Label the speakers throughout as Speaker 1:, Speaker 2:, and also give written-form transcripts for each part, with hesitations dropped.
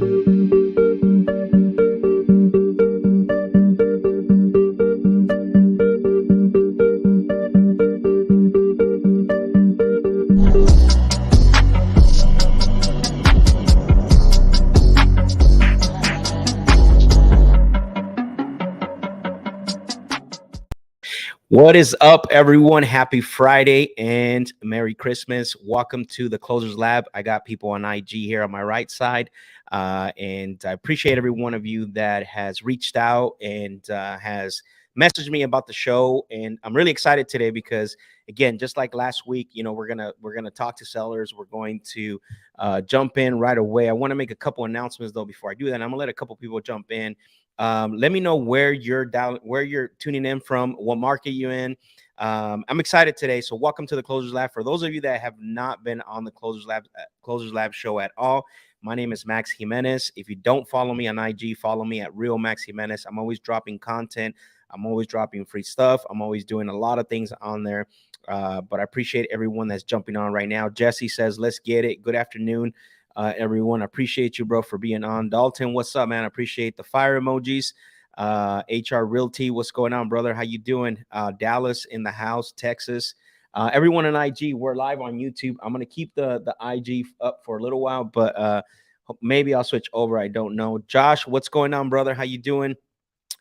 Speaker 1: What is up, everyone? Happy Friday and Merry Christmas. Welcome to the Closers Lab. I got people on IG here on my right side, and I appreciate every one of you that has reached out and has messaged me about the show. And I'm really excited today because, again, just like last week, we're gonna talk to sellers. We're going to jump in right away. I want to make a couple announcements though before I do that. I'm gonna let a couple people jump in. Let me know where you're tuning in from, what market you're in. I'm excited today. So welcome to the Closers Lab. For those of you that have not been on the Closers Lab show at all, my name is Max Jimenez. If you don't follow me on IG, follow me at Real Max Jimenez. I'm always dropping content. I'm always dropping free stuff. I'm always doing a lot of things on there. But I appreciate everyone that's jumping on right now. Jesse says, let's get it. Good afternoon. Everyone, I appreciate you, bro, for being on. Dalton, what's up, man? I appreciate the fire emojis. HR Realty, what's going on, brother? How you doing? Dallas in the house, Texas. Everyone on IG, we're live on YouTube. I'm gonna keep the IG up for a little while, but maybe I'll switch over. I don't know. Josh, what's going on, brother? How you doing?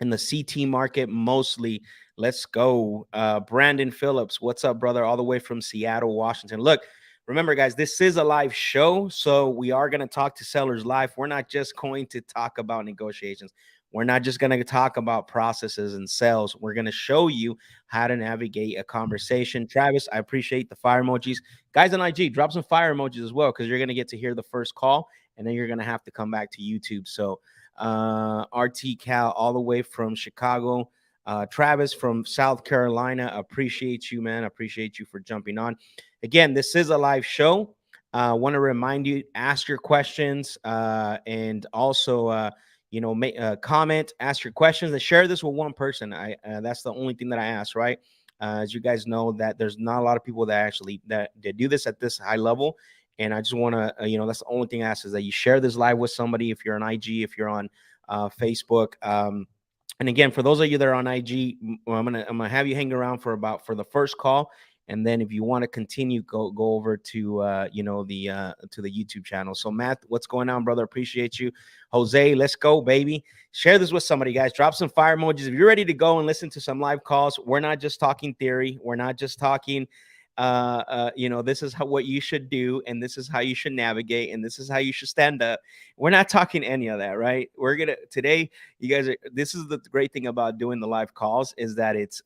Speaker 1: In the CT market, mostly. Let's go. Brandon Phillips, what's up, brother? All the way from Seattle, Washington. Look. Remember, guys, this is a live show, so we are going to talk to sellers live. We're not just going to talk about negotiations. We're not just going to talk about processes and sales. We're going to show you how to navigate a conversation. Travis, I appreciate the fire emojis. Guys on IG, drop some fire emojis as well because you're going to get to hear the first call, and then you're going to have to come back to YouTube. So RT Cal all the way from Chicago. Travis from South Carolina, appreciate you, man. Appreciate you for jumping on. Again, this is a live show. I want to remind you, ask your questions and also, make a comment, ask your questions, and share this with one person. That's the only thing that I ask, right? As you guys know, that there's not a lot of people that actually that do this at this high level. And I just want to, that's the only thing I ask is that you share this live with somebody. If you're on IG, if you're on Facebook. And again, for those of you that are on IG, I'm gonna have you hang around for the first call, and then if you want to continue, go over to the YouTube channel. So Matt, what's going on, brother? Appreciate you. Jose, let's go, baby. Share this with somebody, guys. Drop some fire emojis if you're ready to go and listen to some live calls. We're not just talking theory. We're not just talking. This is what you should do, and this is how you should navigate, and this is how you should stand up. We're not talking any of that, right? We're gonna today, you guys are. This is the great thing about doing the live calls is that it's.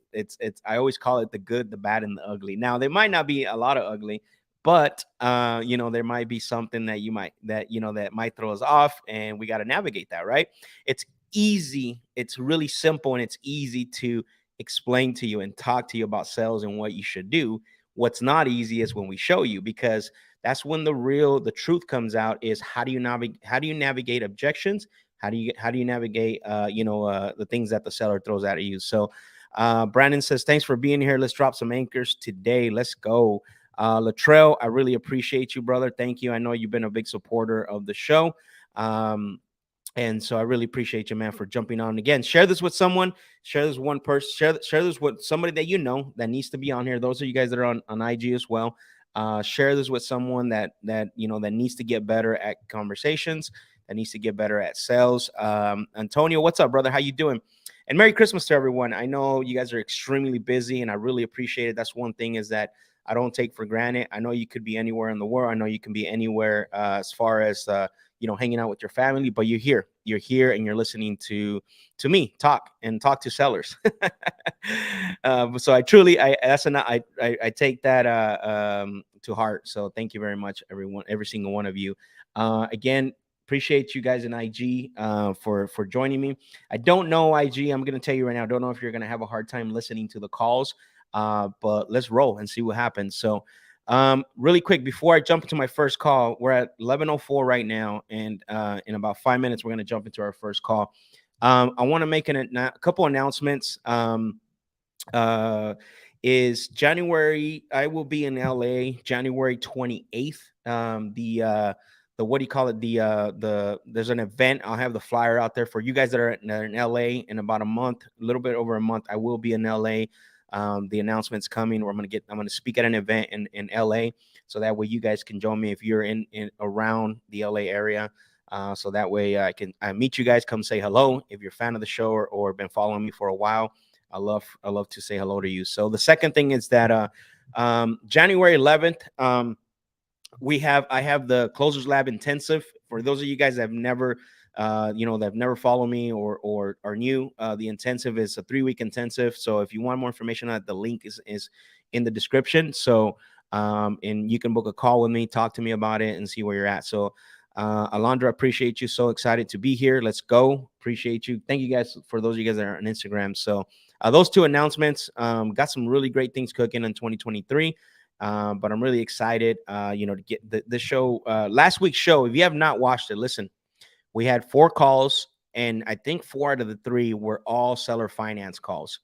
Speaker 1: I always call it the good, the bad, and the ugly. Now there might not be a lot of ugly, but there might be something that might throw us off, and we got to navigate that, right? It's easy. It's really simple, and it's easy to explain to you and talk to you about sales and what you should do. What's not easy is when we show you, because that's when the truth comes out. Is how do you navigate objections? How do you navigate the things that the seller throws at you? So Brandon says, thanks for being here. Let's drop some anchors today. Let's go. Latrell, I really appreciate you, brother. Thank you. I know you've been a big supporter of the show. And so I really appreciate you, man, for jumping on. Again, share this with someone. Share this with one person. Share this with somebody that you know that needs to be on here. Those are you guys that are on IG as well. Share this with someone that needs to get better at conversations, that needs to get better at sales. Antonio, what's up, brother? How you doing? And Merry Christmas to everyone. I know you guys are extremely busy, and I really appreciate it. That's one thing is that I don't take for granted. I know you could be anywhere in the world. I know you can be anywhere as far as hanging out with your family, but you're here and you're listening to me talk to sellers. So I take that to heart. So thank you very much, everyone, every single one of you. Again, appreciate you guys in IG for joining me. I don't know IG. I'm going to tell you right now, I don't know if you're going to have a hard time listening to the calls, but let's roll and see what happens. So really quick, before I jump into my first call, we're at 11:04 right now, and in about 5 minutes, we're going to jump into our first call. I want to make a couple announcements. Is January, I will be in LA January 28th. the what do you call it, the there's an event. I'll have the flyer out there for you guys that are in LA in about a month, a little bit over a month. I will be in LA. The announcement's coming where I'm gonna speak at an event in LA, so that way you guys can join me if you're in around the LA area. So that way I meet you guys, come say hello. If you're a fan of the show, or been following me for a while, I love to say hello to you. So the second thing is that January 11th, I have the Closers Lab intensive. For those of you guys that have never that have never followed me or are new, the intensive is a 3-week intensive. So if you want more information on it, the link is in the description. So and you can book a call with me, talk to me about it, and see where you're at. So Alondra, appreciate you. So excited to be here. Let's go. Appreciate you. Thank you guys for those of you guys that are on Instagram. So those two announcements, got some really great things cooking in 2023. But I'm really excited, to get the show. Last week's show, if you have not watched it, listen, we had 4 calls, and I think 4 out of the 3 were all seller finance calls.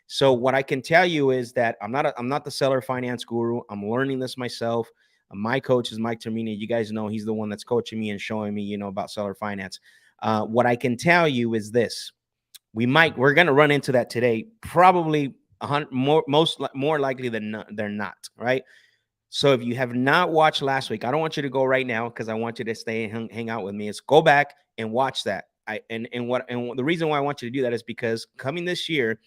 Speaker 1: So what I can tell you is that I'm not the seller finance guru. I'm learning this myself. My coach is Mike Termini. You guys know he's the one that's coaching me and showing me, about seller finance. What I can tell you is this: we're going to run into that today, probably more likely than they're not, right? So if you have not watched last week, I don't want you to go right now, because I want you to stay and hang out with me. Is go back and watch that. The reason why I want you to do that is because coming this year,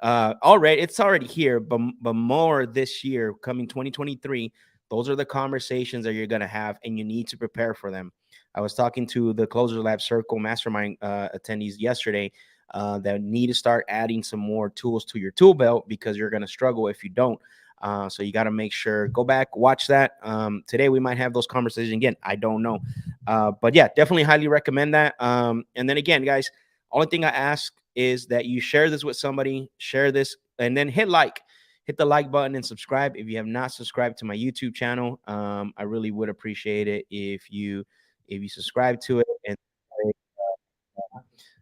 Speaker 1: it's already here, but more this year, coming 2023, those are the conversations that you're gonna have, and you need to prepare for them. I was talking to the Closer Lab Circle Mastermind attendees yesterday, that need to start adding some more tools to your tool belt, because you're gonna struggle if you don't. So you got to make sure, go back, watch that. Today we might have those conversations again. I don't know. But yeah, definitely highly recommend that. And then again, guys, only thing I ask is that you share this with somebody, share this, and then hit the like button and subscribe. If you have not subscribed to my YouTube channel, I really would appreciate it if you subscribe to it. And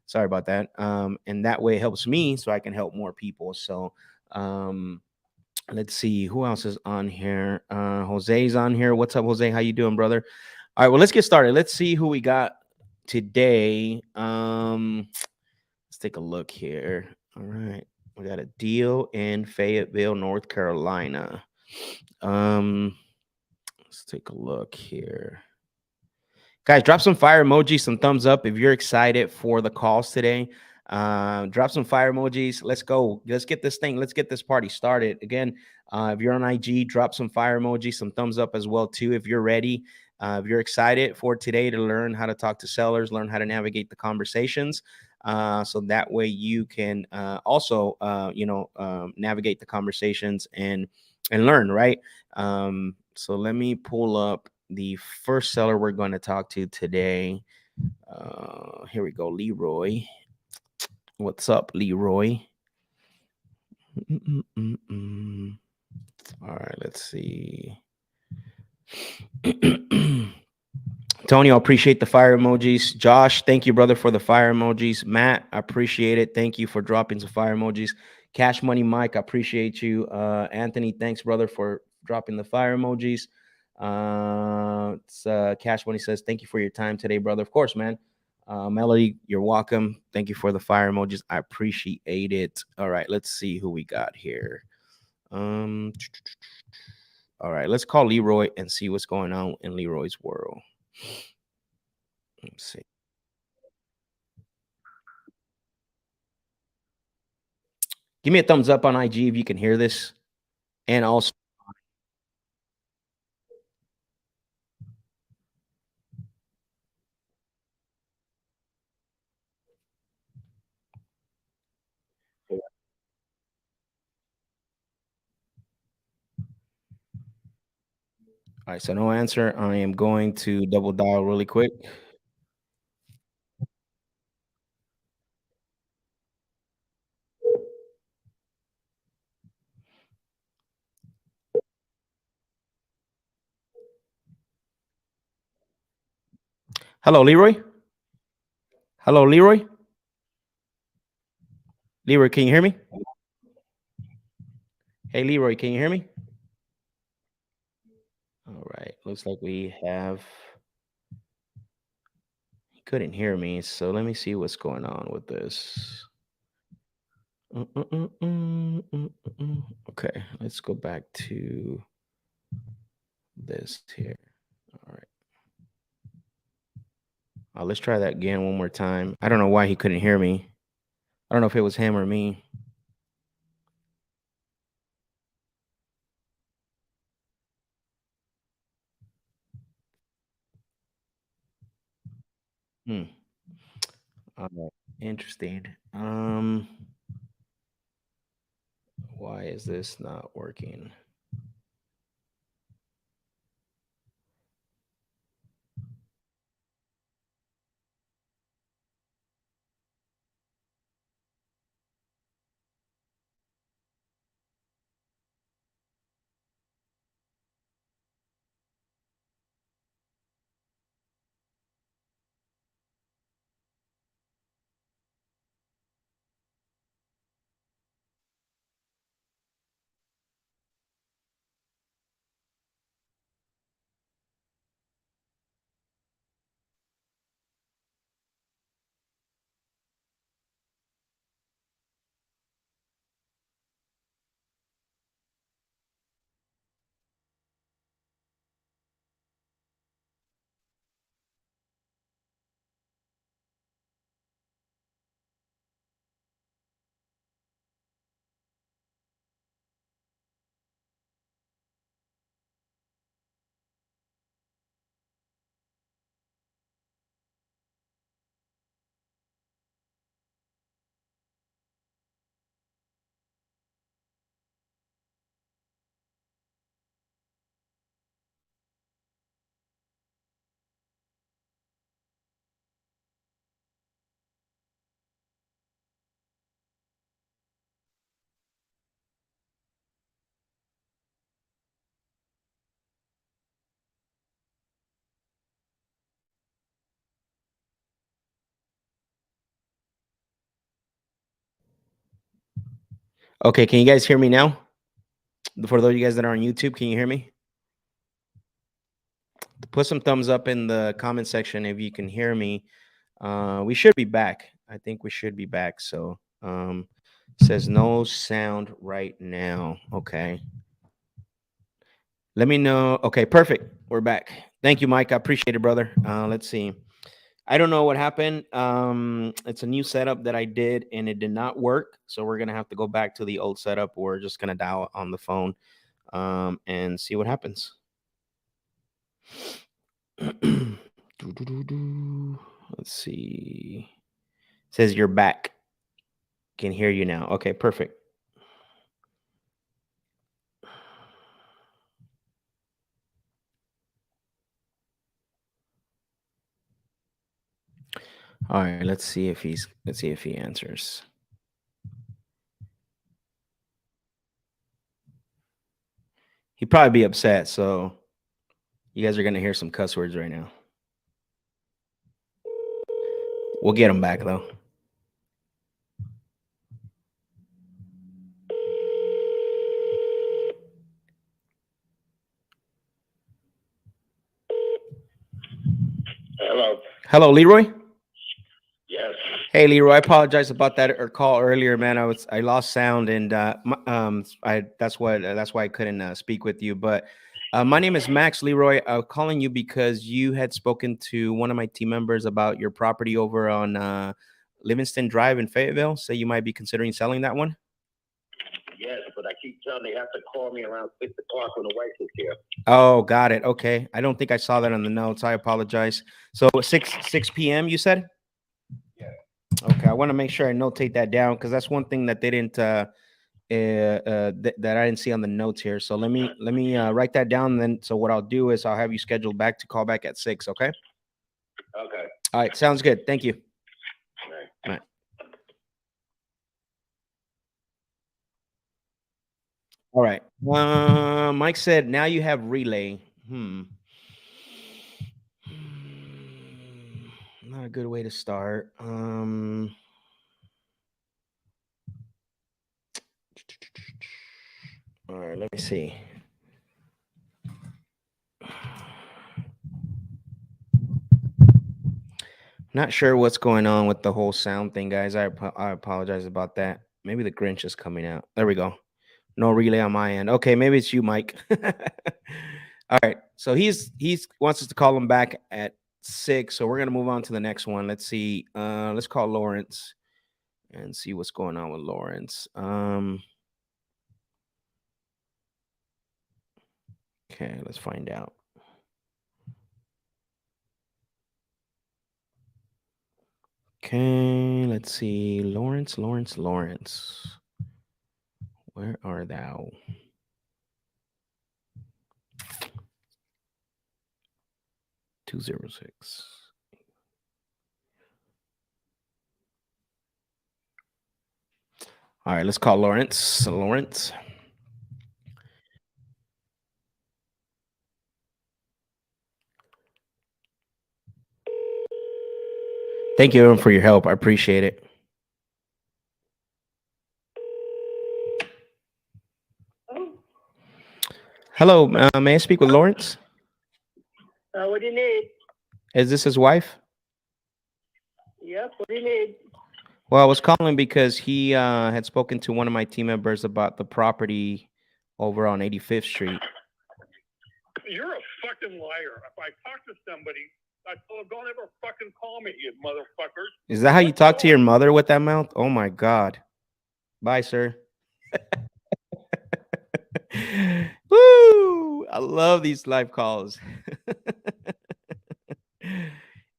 Speaker 1: sorry about that. And that way it helps me so I can help more people. So, let's see who else is on here. Jose's on here. What's up, Jose? How you doing, brother? All right, well, let's get started. Let's see who we got today. Let's take a look here. All right, we got a deal in Fayetteville, North Carolina. Let's take a look here. Guys, drop some fire emojis, some thumbs up if you're excited for the calls today. Drop some fire emojis. Let's go. Let's get this party started. Again, if you're on IG, drop some fire emojis, some thumbs up as well too if you're ready. If you're excited for today to learn how to talk to sellers, learn how to navigate the conversations, so that way you can also navigate the conversations and learn, right? So let me pull up the first seller we're going to talk to today. Here we go, Leroy. What's up, Leroy? All right, let's see. Tony, I appreciate the fire emojis. Josh, thank you, brother, for the fire emojis. Matt, I appreciate it. Thank you for dropping some fire emojis. Cash Money Mike, I appreciate you. Anthony, thanks, brother, for dropping the fire emojis. Cash Money says, thank you for your time today, brother. Of course, man. Melody, you're welcome. Thank you for the fire emojis. I appreciate it. All right, let's see who we got here. All right, let's call Leroy and see what's going on in Leroy's world. Let's see. Give me a thumbs up on IG if you can hear this. And also, all right, so no answer. I am going to double dial really quick. Hello, Leroy. Hello, Leroy. Leroy, can you hear me? Hey, Leroy, can you hear me? All right. Looks like we have couldn't hear me. So let me see what's going on with this. Okay, let's go back to this here. All right. Let's try that again one more time. I don't know why he couldn't hear me. I don't know if it was him or me. Hmm. All right. Interesting. Why is this not working? Okay, can you guys hear me now? For those of you guys that are on YouTube, can you hear me? Put some thumbs up in the comment section if you can hear me. We should be back. I think we should be back. So says no sound right now. Okay. Let me know. Okay, perfect. We're back. Thank you, Mike. I appreciate it, brother. Let's see. I don't know what happened. It's a new setup that I did and it did not work. So we're gonna have to go back to the old setup. We're just gonna dial on the phone and see what happens. Let's see. Says you're back. Can hear you now. Okay, perfect. All right, let's see if he answers. He'd probably be upset, so you guys are gonna hear some cuss words right now. We'll get him back though.
Speaker 2: Hello.
Speaker 1: Hello, Leroy.
Speaker 2: Yes.
Speaker 1: Hey, Leroy. I apologize about that call earlier, man. I lost sound, and that's why I couldn't speak with you. But my name is Max Leroy. I'm calling you because you had spoken to one of my team members about your property over on Livingston Drive in Fayetteville. So you might be considering selling that one.
Speaker 2: Yes, but I keep telling they have to call me around 6 o'clock when the wife is here.
Speaker 1: Oh, got it. Okay, I don't think I saw that on the notes. I apologize. So 6 p.m. You said.
Speaker 2: Yeah.
Speaker 1: Okay, I want to make sure I notate that down because that's one thing that they didn't that I didn't see on the notes here. So let me write that down. Then, so what I'll do is I'll have you scheduled back to call back at 6. Okay.
Speaker 2: Okay.
Speaker 1: All right. Sounds good. Thank you.
Speaker 2: All right.
Speaker 1: All right. Mike said now you have relay. Not a good way to start. All right. Let me see. Not sure what's going on with the whole sound thing, guys. I apologize about that. Maybe the Grinch is coming out. There we go. No relay on my end. Okay, maybe it's you, Mike. All right. So he's wants us to call him back at 6. So we're gonna move on to the next one. Let's see. Let's call Lawrence and see what's going on with Lawrence. Okay, let's find out. Okay, let's see. Lawrence. Where are thou? 206. All right, let's call Lawrence. Lawrence. Thank you everyone for your help. I appreciate it. Hello, may I speak with Lawrence?
Speaker 3: What do you need?
Speaker 1: Is this his wife?
Speaker 3: Yep, what do you need?
Speaker 1: Well, I was calling because he had spoken to one of my team members about the property over on 85th Street.
Speaker 4: You're a fucking liar. If I talk to somebody, I tell them, don't ever fucking call me, you motherfuckers.
Speaker 1: Is that how you talk to your mother with that mouth? Oh my God. Bye, sir. Woo! I love these live calls.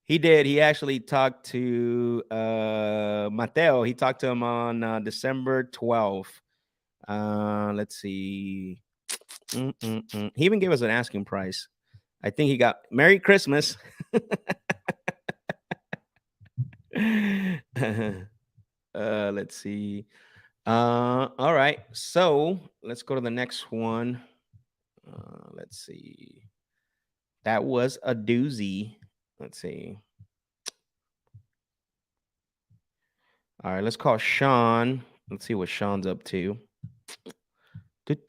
Speaker 1: He did. He actually talked to Mateo. He talked to him on December 12th. Let's see. He even gave us an asking price. I think he got Merry Christmas. Let's see. All right. So let's go to the next one. Let's see. That was a doozy. Let's see. All right, let's call Sean. Let's see what Sean's up to. Let's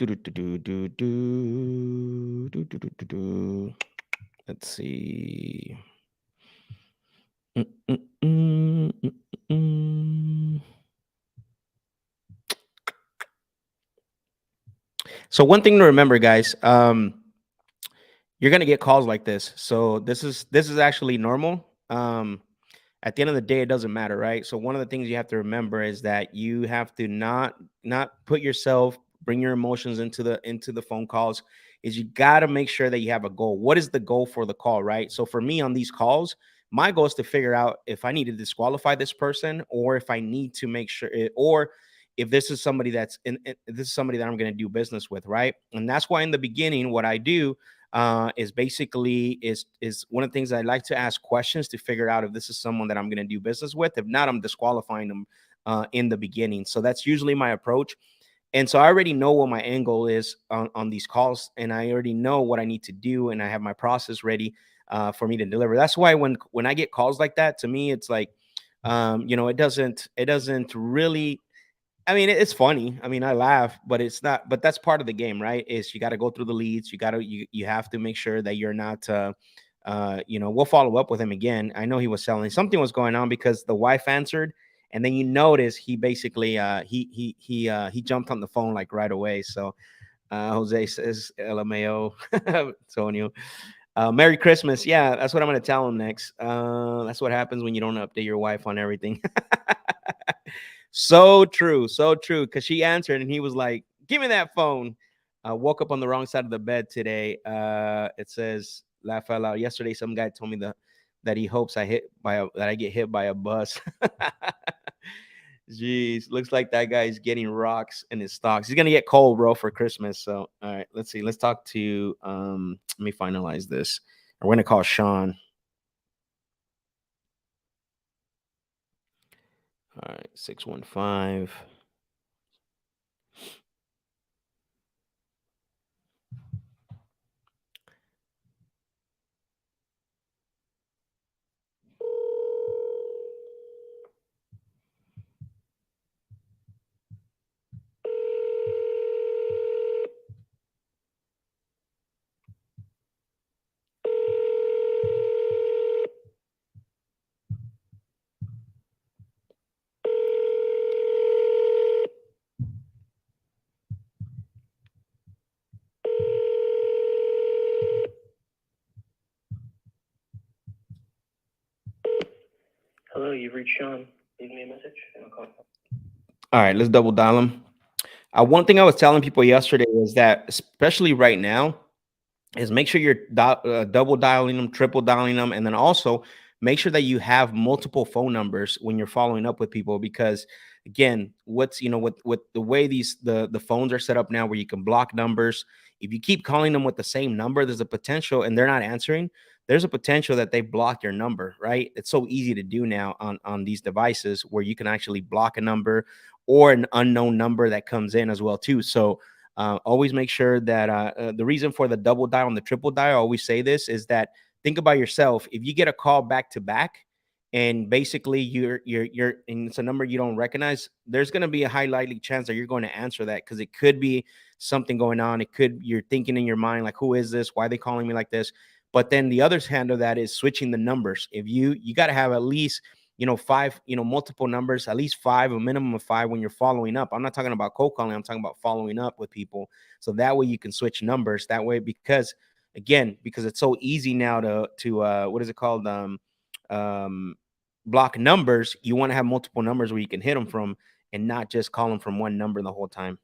Speaker 1: see. So one thing to remember, guys, you're gonna get calls like this. So this is actually normal. At the end of the day, it doesn't matter, right? So one of the things you have to remember is that you have to not put yourself, bring your emotions into the phone calls. Is you got to make sure that you have a goal. What is the goal for the call, right? So for me on these calls, my goal is to figure out if I need to disqualify this person, or if I need to make sure, or if this is somebody this is somebody that I'm going to do business with, right? And that's why in the beginning, what I do is basically is one of the things I like to ask questions to figure out if this is someone that I'm going to do business with. If not, I'm disqualifying them in the beginning. So that's usually my approach. And so I already know what my end goal is on these calls, and I already know what I need to do, and I have my process ready for me to deliver. That's why when I get calls like that, to me, it's like, it doesn't really. I mean, it's funny. I mean, I laugh, but it's not. But that's part of the game, right? Is you got to go through the leads. You have to make sure that you're not. We'll follow up with him again. I know he was selling. Something was going on because the wife answered, and then you notice he basically he jumped on the phone like right away. So Jose says, "LMAO, Antonio." Merry Christmas. Yeah, that's what I'm going to tell him next. That's what happens when you don't update your wife on everything. So true. So true. Because she answered and he was like, give me that phone. I woke up on the wrong side of the bed today. It says, laugh out loud. Yesterday, some guy told me that he hopes that I get hit by a bus. Jeez, looks like that guy's getting rocks in his stocks. He's gonna get cold, bro, for Christmas. So, all right, let's see. Let's talk to. Let me finalize this. We're gonna call Sean. All right, 615.
Speaker 5: Hello, you've reached Sean. Leave me a message and I'll call you.
Speaker 1: All right, let's double dial him. One thing I was telling people yesterday is that, especially right now, is make sure you're double dialing them, triple dialing them, and then also make sure that you have multiple phone numbers when you're following up with people. Because again, with the way the phones are set up now, where you can block numbers, if you keep calling them with the same number, there's a potential, and they're not answering. There's a potential that they block your number, right? It's so easy to do now on these devices where you can actually block a number or an unknown number that comes in as well too. So always make sure that the reason for the double dial and the triple dial, I always say this, is that think about yourself. If you get a call back to back, and basically you're and it's a number you don't recognize, there's going to be a high likely chance that you're going to answer that, because it could be something going on. It could, you're thinking in your mind like, who is this? Why are they calling me like this? But then the other hand of that is switching the numbers. If you got to have at least five, multiple numbers, at least five, a minimum of five when you're following up. I'm not talking about cold calling. I'm talking about following up with people. So that way you can switch numbers that way, because it's so easy now to what is it called? Block numbers. You want to have multiple numbers where you can hit them from, and not just call them from one number the whole time.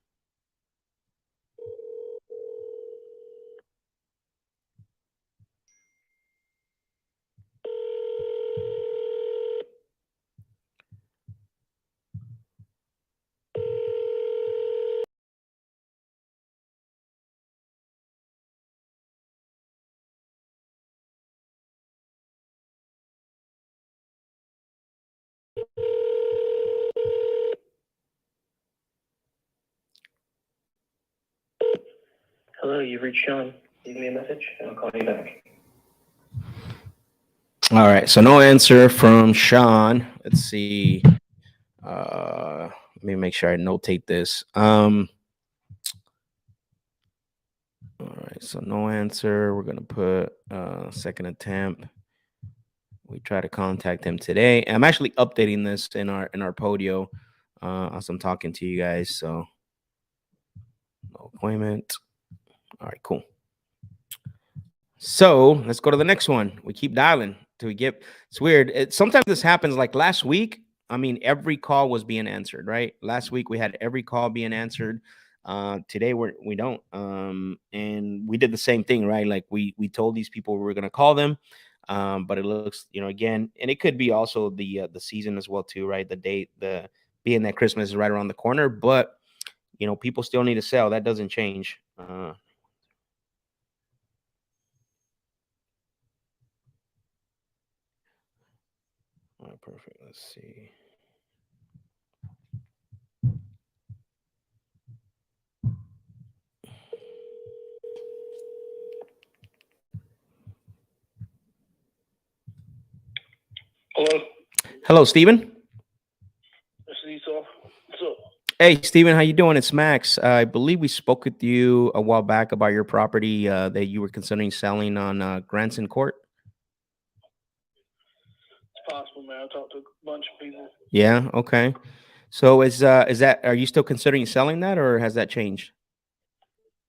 Speaker 5: Hello, you've reached Sean. Leave me a message and I'll call you back.
Speaker 1: All right, so no answer from Sean. Let's see. Let me make sure I notate this. All right, so no answer. We're gonna put second attempt. We try to contact him today. I'm actually updating this in our podio as I'm talking to you guys. So no appointment. All right, cool. So let's go to the next one. We keep dialing till we get. It's weird. Sometimes this happens. Like last week, I mean, every call was being answered. Right? Last week we had every call being answered. Today we don't. And we did the same thing, right? Like we told these people we were gonna call them. But it looks, again, and it could be also the season as well too, right? The date, being that Christmas is right around the corner, but people still need to sell. That doesn't change. All right, perfect. Let's see.
Speaker 4: Hello,
Speaker 1: Hello, Steven.
Speaker 4: this is Esau. What's up?
Speaker 1: Hey, Steven, how you doing? It's Max. I believe we spoke with you a while back about your property that you were considering selling on Granson Court.
Speaker 4: It's possible, man. I talked to a bunch of people.
Speaker 1: Yeah. Okay. So is that, are you still considering selling that, or has that changed?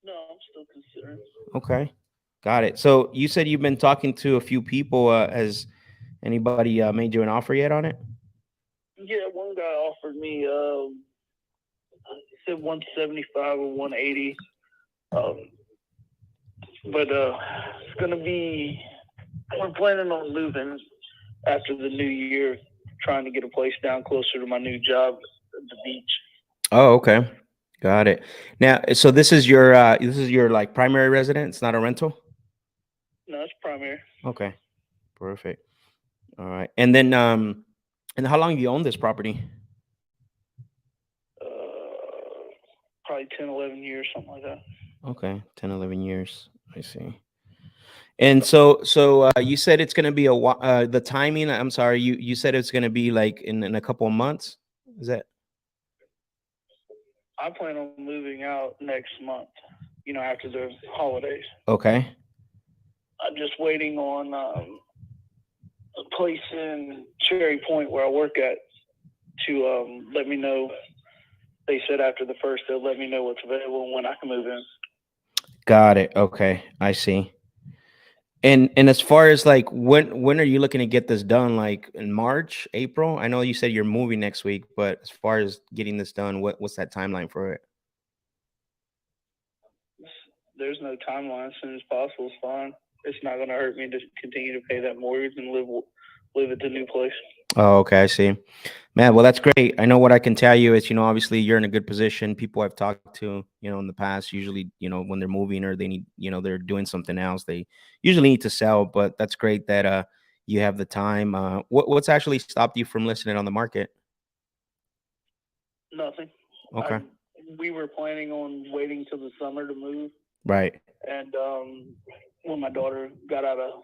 Speaker 4: No, I'm still considering.
Speaker 1: Okay. Got it. So you said you've been talking to a few people. Has anybody made you an offer yet on it?
Speaker 4: Yeah, one guy offered me, he said 175 or 180. But it's gonna be. We're planning on moving after the new year, trying to get a place down closer to my new job at the beach.
Speaker 1: Oh, okay. Got it. Now, so this is your like primary residence, not a rental?
Speaker 4: No, it's primary.
Speaker 1: Okay. Perfect. All right. And then and how long have you owned this property?
Speaker 4: Probably 10, 11 years, something like that.
Speaker 1: Okay, 10, 11 years. I see. And so you said it's going to be the timing, I'm sorry, you said it's going to be like in a couple of months. Is that?
Speaker 4: I plan on moving out next month, after the holidays.
Speaker 1: Okay.
Speaker 4: I'm just waiting on a place in Cherry Point where I work at to let me know. They said after the first, they'll let me know what's available and when I can move in.
Speaker 1: Got it. Okay, I see. And as far as like when are you looking to get this done? Like in March, April? I know you said you're moving next week, but as far as getting this done, what's that timeline for it?
Speaker 4: There's no timeline. As soon as possible is fine. It's not going to hurt me to continue to pay that mortgage and live at the new place.
Speaker 1: Oh, okay, I see. Man, well, that's great. I know what I can tell you is, obviously you're in a good position. People I've talked to, in the past, usually, when they're moving or they need, they're doing something else, they usually need to sell. But that's great that you have the time. What's actually stopped you from listing it on the market?
Speaker 4: Nothing.
Speaker 1: Okay.
Speaker 4: We were planning on waiting till the summer to move,
Speaker 1: Right.
Speaker 4: and when my daughter got out of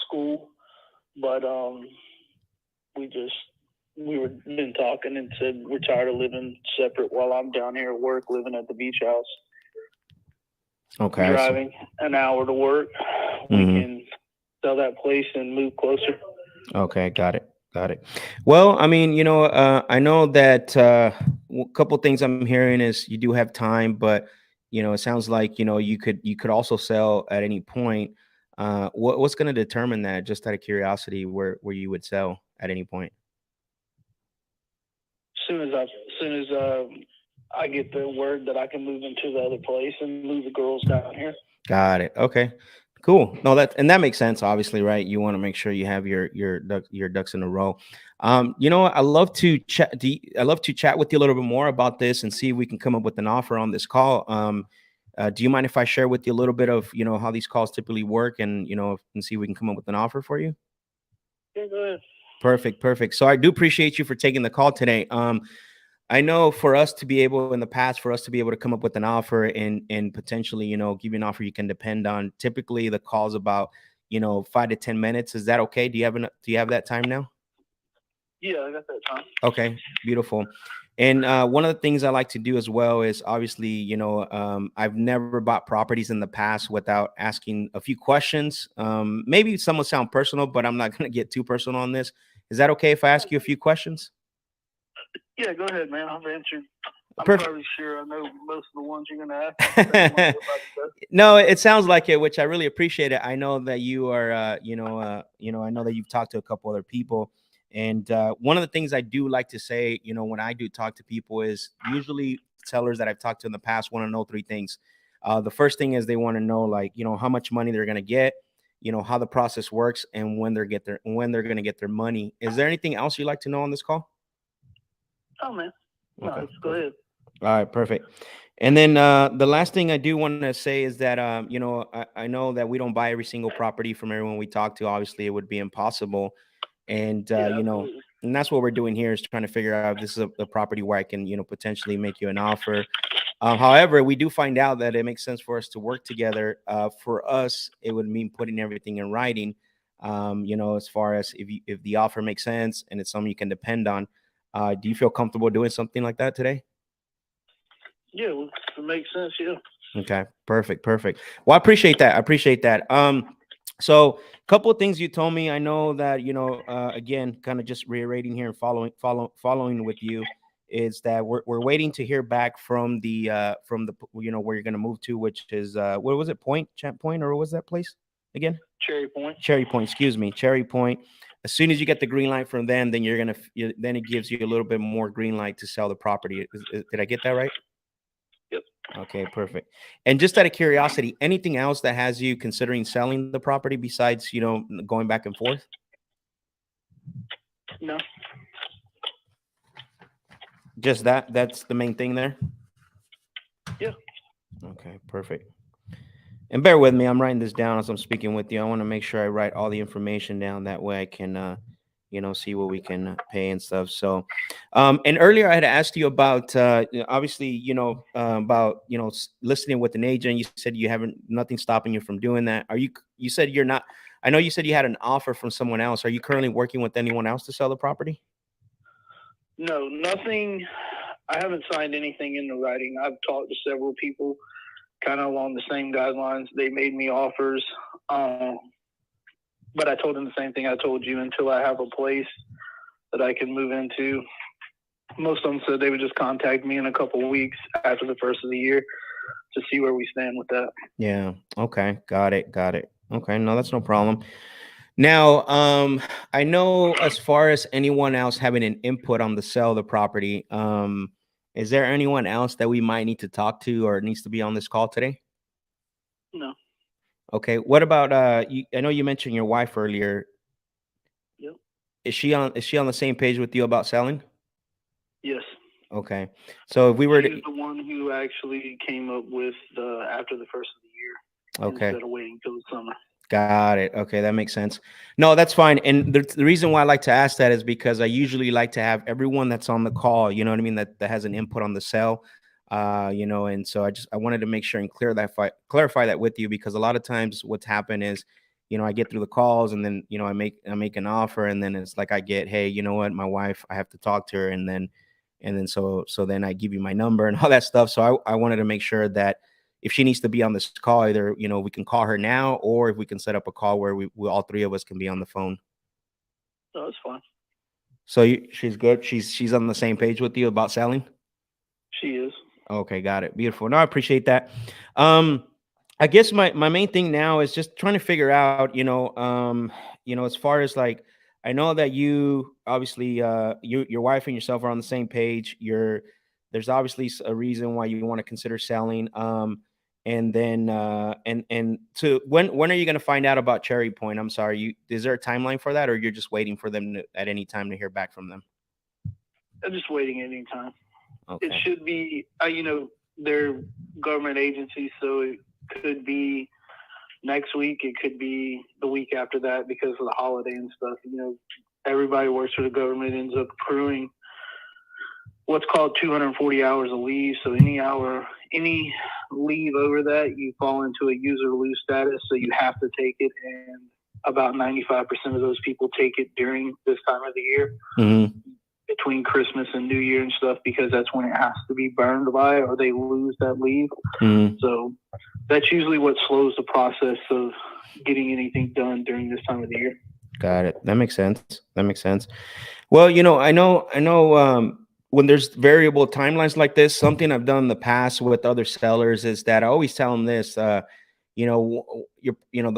Speaker 4: school, but we were been talking and said we're tired of living separate while I'm down here at work, living at the beach house.
Speaker 1: Okay.
Speaker 4: Driving an hour to work. We can sell that place and move closer.
Speaker 1: Okay, got it. Got it. Well, I mean, I know that a couple things I'm hearing is you do have time, but it sounds like you could also sell at any point. What's going to determine that? Just out of curiosity, where you would sell at any point?
Speaker 4: As soon as I get the word that I can move into the other place and move the girls down here.
Speaker 1: Got it. Okay. Cool. No, that makes sense. Obviously, right? You want to make sure you have your ducks in a row. I love to chat. I love to chat with you a little bit more about this and see if we can come up with an offer on this call. Do you mind if I share with you a little bit of how these calls typically work and and see if we can come up with an offer for you?
Speaker 4: Yeah, go ahead.
Speaker 1: Perfect. Perfect. So I do appreciate you for taking the call today. I know for us to be able in the past for us to be able to come up with an offer and potentially, give you an offer you can depend on. Typically the call's about, 5 to 10 minutes. Is that okay? Do you have that time now?
Speaker 4: Yeah, I got that time.
Speaker 1: Okay, beautiful. And one of the things I like to do as well is obviously, I've never bought properties in the past without asking a few questions. Maybe some will sound personal, but I'm not going to get too personal on this. Is that okay if I ask you a few questions?
Speaker 4: Yeah, go ahead, man. I've answered. I'm
Speaker 1: Perfect.
Speaker 4: probably sure I know most of the ones you're going to ask.
Speaker 1: No, it sounds like it, which I really appreciate it. I know that you are, I know that you've talked to a couple other people. And one of the things I do like to say, when I do talk to people is usually sellers that I've talked to in the past want to know three things. The first thing is they want to know, like, how much money they're going to get, how the process works, and when they're going to get their money. Is there anything else you'd like to know on this call?
Speaker 4: Oh, man. No,
Speaker 1: Okay,
Speaker 4: let's go ahead.
Speaker 1: All right, perfect. And then the last thing I do want to say is that I know that we don't buy every single property from everyone we talk to. Obviously, it would be impossible. And
Speaker 4: Absolutely.
Speaker 1: and that's what we're doing here is trying to figure out if this is a property where I can potentially make you an offer. However, we do find out that it makes sense for us to work together. For us, it would mean putting everything in writing. As far as if the offer makes sense and it's something you can depend on. Do you feel comfortable doing something like that today?
Speaker 4: Yeah, well, it makes sense. Yeah.
Speaker 1: Okay, perfect, perfect. Well, I appreciate that. I appreciate that. So a couple of things you told me. I know that again, kind of just reiterating here and following with you is that we're waiting to hear back from the where you're going to move to, which is what was it, Champ Point, or what was that place again?
Speaker 4: Cherry Point.
Speaker 1: Cherry Point. Excuse me, Cherry Point. As soon as you get the green light from them, then then it gives you a little bit more green light to sell the property. Did I get that right?
Speaker 4: Yep.
Speaker 1: Okay, perfect. And just out of curiosity, anything else that has you considering selling the property besides, going back and forth?
Speaker 4: No.
Speaker 1: Just that's the main thing there?
Speaker 4: Yeah.
Speaker 1: Okay, perfect. And bear with me, I'm writing this down as I'm speaking with you. I want to make sure I write all the information down. That way I can, see what we can pay and stuff. So, and earlier I had asked you about, obviously, about, listening with an agent. You said you haven't, nothing stopping you from doing that. You said you're not, I know you said you had an offer from someone else. Are you currently working with anyone else to sell the property?
Speaker 4: No, nothing. I haven't signed anything into writing. I've talked to several people kind of along the same guidelines. They made me offers. But I told them the same thing I told you, until I have a place that I can move into. Most of them said they would just contact me in a couple of weeks after the first of the year to see where we stand with that.
Speaker 1: Yeah. Okay. Got it. Got it. Okay. No, that's no problem. Now, I know as far as anyone else having an input on the sale of the property, is there anyone else that we might need to talk to or needs to be on this call today?
Speaker 4: No.
Speaker 1: Okay. What about I know you mentioned your wife earlier.
Speaker 4: Yep.
Speaker 1: Is she on the same page with you about selling?
Speaker 4: Yes.
Speaker 1: Okay. So if we were
Speaker 4: She's
Speaker 1: to
Speaker 4: the one who actually came up with after the first of the year
Speaker 1: okay.
Speaker 4: instead of waiting till the summer.
Speaker 1: Got it. Okay, that makes sense. No, that's fine. And the reason why I like to ask that is because I usually like to have everyone that's on the call, you know what I mean, that has an input on the sale. And so I wanted to make sure and clarify that with you because a lot of times what's happened is, I get through the calls and then, I make an offer and then it's like I get, hey, you know what, my wife, I have to talk to her and then so then I give you my number and all that stuff. So I wanted to make sure that if she needs to be on this call, either we can call her now, or if we can set up a call where we all three of us can be on the phone.
Speaker 4: No, that's fine.
Speaker 1: So she's good. She's on the same page with you about selling.
Speaker 4: She is.
Speaker 1: Okay, got it. Beautiful. No, I appreciate that. Um, I guess my main thing now is just trying to figure out, as far as like, I know that you obviously, your wife and yourself are on the same page. There's obviously a reason why you want to consider selling. And then, and to when are you going to find out about Cherry Point? I'm sorry, is there a timeline for that, or you're just waiting for them at any time to hear back from them?
Speaker 4: I'm just waiting any time.
Speaker 1: Okay.
Speaker 4: It should be, they're government agencies, so it could be next week. It could be the week after that because of the holiday and stuff. Everybody works for the government ends up accruing what's called 240 hours of leave. So any leave over that, you fall into a user lose status. So you have to take it, and about 95% of those people take it during this time of the year.
Speaker 1: Mm-hmm.
Speaker 4: Between Christmas and New Year and stuff, because that's when it has to be burned by or they lose that leave.
Speaker 1: Mm-hmm.
Speaker 4: So that's usually what slows the process of getting anything done during this time of the year.
Speaker 1: Got it. That makes sense. Well, I know, when there's variable timelines like this, something I've done in the past with other sellers is that I always tell them this, the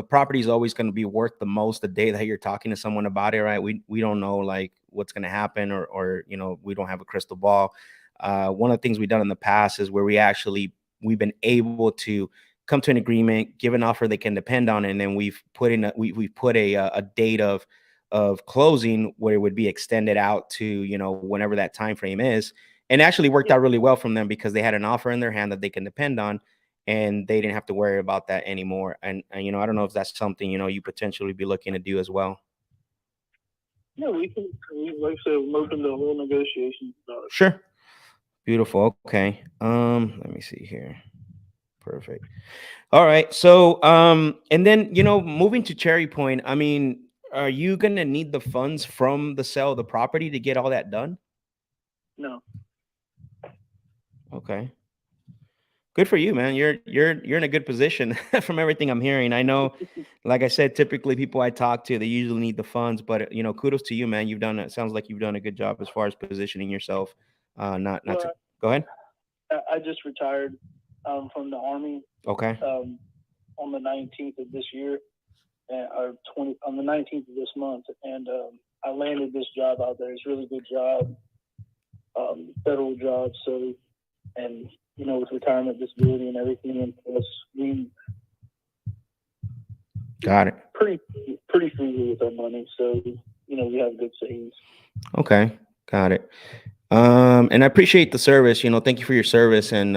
Speaker 1: property is always going to be worth the most the day that you're talking to someone about it, right? We don't know like what's going to happen or we don't have a crystal ball. One of the things we've done in the past is where we've been able to come to an agreement, give an offer they can depend on, and then we've put a date of closing where it would be extended out to whenever that time frame is, and it actually worked out really well from them because they had an offer in their hand that they can depend on, and they didn't have to worry about that anymore. And I don't know if that's something you potentially be looking to do as well.
Speaker 4: Yeah, we can. Like I said, I'm open to whole negotiations about it.
Speaker 1: Sure. Beautiful. Okay. Let me see here. Perfect. All right. So, and then, moving to Cherry Point, I mean, are you going to need the funds from the sale of the property to get all that done?
Speaker 4: No.
Speaker 1: Okay. Good for you, man. You're in a good position from everything I'm hearing. I know, like I said, typically people I talk to, they usually need the funds, but kudos to you, man. It sounds like you've done a good job as far as positioning yourself. Not
Speaker 4: Well,
Speaker 1: to go ahead.
Speaker 4: I just retired from the Army.
Speaker 1: Okay.
Speaker 4: On the 19th of this year, on the 19th of this month, and I landed this job out there. It's a really good job, federal job. So, and with retirement disability and everything, and plus we
Speaker 1: got it.
Speaker 4: Pretty free with our money. So we have good savings.
Speaker 1: Okay, got it. And I appreciate the service. Thank you for your service, and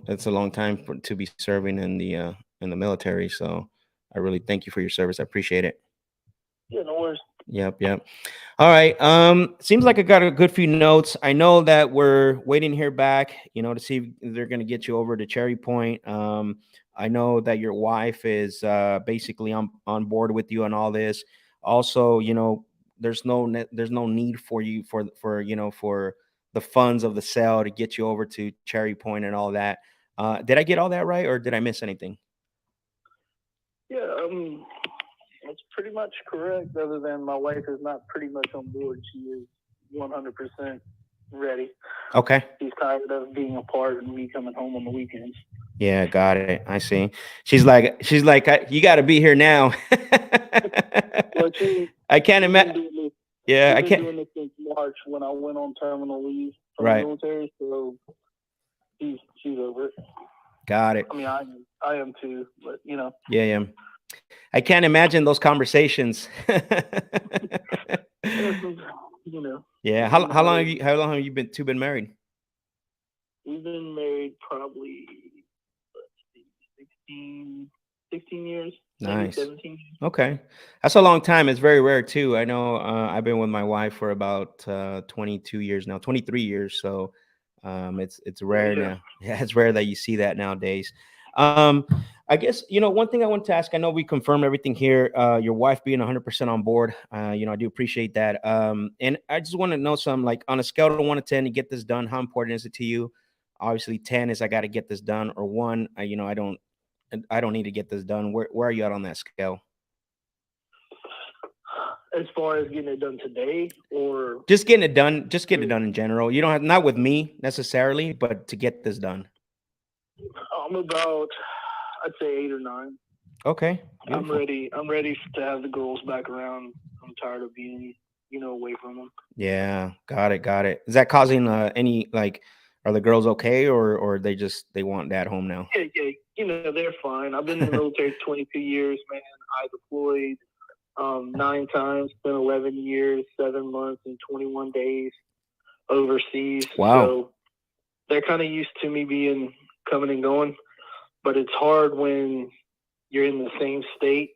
Speaker 1: it's a long time to be serving in the military. So I really thank you for your service. I appreciate it.
Speaker 4: Yeah, no worries.
Speaker 1: Yep. All right. Seems like I got a good few notes. I know that we're waiting to hear back, to see if they're going to get you over to Cherry Point. I know that your wife is basically on board with you on all this. Also, there's no need for you for the funds of the sale to get you over to Cherry Point and all that. Did I get all that right, or did I miss anything?
Speaker 4: Yeah, that's pretty much correct. Other than my wife is not pretty much on board. She is 100% ready.
Speaker 1: Okay.
Speaker 4: She's tired of being apart and me coming home on the weekends.
Speaker 1: Yeah, got it. I see. She's like, you got to be here now.
Speaker 4: Well, she
Speaker 1: I can't
Speaker 4: we've been
Speaker 1: imagine.
Speaker 4: doing this.
Speaker 1: Yeah,
Speaker 4: We've
Speaker 1: I
Speaker 4: been
Speaker 1: can't.
Speaker 4: doing this since March when I went on terminal leave from the
Speaker 1: Right.
Speaker 4: military. So she's over it.
Speaker 1: Got it.
Speaker 4: I mean, I am too, but
Speaker 1: Yeah, yeah. I can't imagine those conversations.
Speaker 4: it's, you know,
Speaker 1: Yeah.
Speaker 4: you know how it is.
Speaker 1: How long have you been married?
Speaker 4: We've been married probably let's see, 16 years, maybe
Speaker 1: Nice.
Speaker 4: 17 years.
Speaker 1: Okay. That's a long time. It's very rare too. I know I've been with my wife for about 22 years now, 23 years. So it's
Speaker 4: Oh
Speaker 1: rare
Speaker 4: yeah.
Speaker 1: now. Yeah, it's rare that you see that nowadays. Um, I guess, one thing I wanted to ask, I know we confirmed everything here, your wife being 100% on board. I do appreciate that. And I just want to know some, like, on a scale of 1 to 10 to get this done, how important is it to you? Obviously 10 is I got to get this done, or 1, I don't need to get this done. Where are you at on that scale?
Speaker 4: As far as getting it done today, or
Speaker 1: Just getting it done. Just getting it done in general. You don't have, not with me necessarily, but to get this done.
Speaker 4: I'm about, I'd say 8 or 9.
Speaker 1: Okay,
Speaker 4: I'm
Speaker 1: beautiful.
Speaker 4: ready. I'm ready to have the girls back around. I'm tired of being, away from them.
Speaker 1: Yeah, got it, got it. Is that causing any, like, are the girls okay, or they want dad home now?
Speaker 4: Yeah, yeah. They're fine. I've been in the military 22 years, man. I deployed 9 times, spent 11 years, 7 months, and 21 days overseas.
Speaker 1: Wow.
Speaker 4: So they're kind of used to me being coming and going, but it's hard when you're in the same state.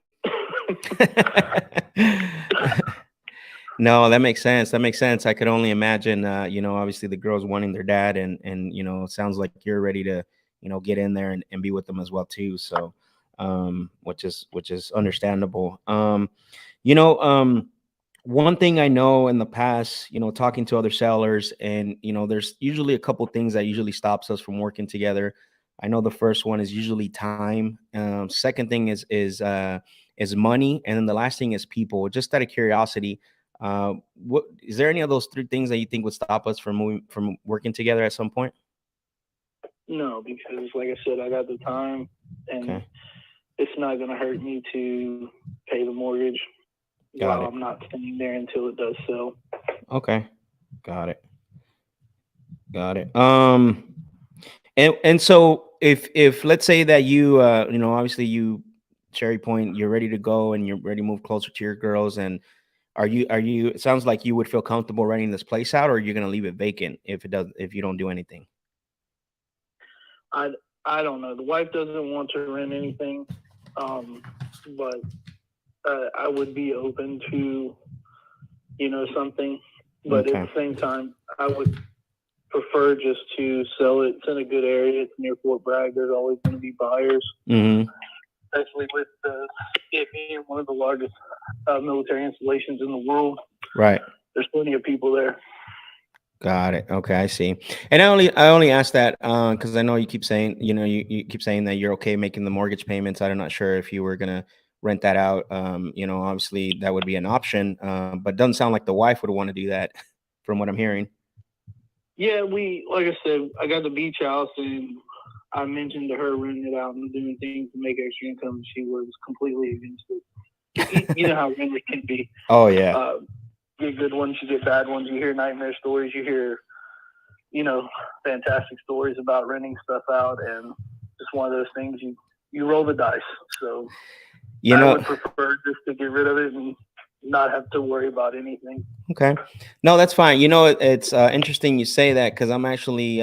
Speaker 1: No, that makes sense. That makes sense. I could only imagine. Obviously the girls wanting their dad, and it sounds like you're ready to, get in there and be with them as well too. So, which is understandable. You know, one thing I know in the past, talking to other sellers, and there's usually a couple things that usually stops us from working together. I know the first one is usually time. Second thing is money, and then the last thing is people. Just out of curiosity, what is there any of those 3 things that you think would stop us from working together at some point?
Speaker 4: No, because like I said, I got the time, and
Speaker 1: Okay,
Speaker 4: it's not going to hurt me to pay the mortgage
Speaker 1: got
Speaker 4: while
Speaker 1: it.
Speaker 4: I'm not staying there until it does sell.
Speaker 1: Okay, got it. Got it. And so if let's say that you obviously you Cherry Point, you're ready to go and you're ready to move closer to your girls, and are you it sounds like you would feel comfortable renting this place out, or you're gonna leave it vacant if you don't do anything.
Speaker 4: I I don't know. The wife doesn't want to rent anything, but I would be open to something. But at
Speaker 1: Okay.
Speaker 4: the same time, I would prefer just to sell it. It's in a good area. It's near Fort Bragg. There's always going to be buyers,
Speaker 1: Mm-hmm.
Speaker 4: especially with it being one of the largest military installations in the world.
Speaker 1: Right.
Speaker 4: There's plenty of people there.
Speaker 1: Got it. Okay, I see. And I only asked that because I know you keep saying, you keep saying that you're okay making the mortgage payments. I'm not sure if you were gonna rent that out. Obviously that would be an option, but doesn't sound like the wife would want to do that, from what I'm hearing.
Speaker 4: Yeah, like I said, I got the beach house, and I mentioned to her renting it out and doing things to make extra income. She was completely against it. You know how renters can be.
Speaker 1: Oh yeah.
Speaker 4: Uh, get good ones, you get bad ones. You hear nightmare stories. You hear, fantastic stories about renting stuff out, and it's one of those things you roll the dice. So
Speaker 1: You
Speaker 4: I
Speaker 1: know.
Speaker 4: would prefer just to get rid of it and not have to worry about anything.
Speaker 1: Okay. No, that's fine. It's interesting you say that, because I'm actually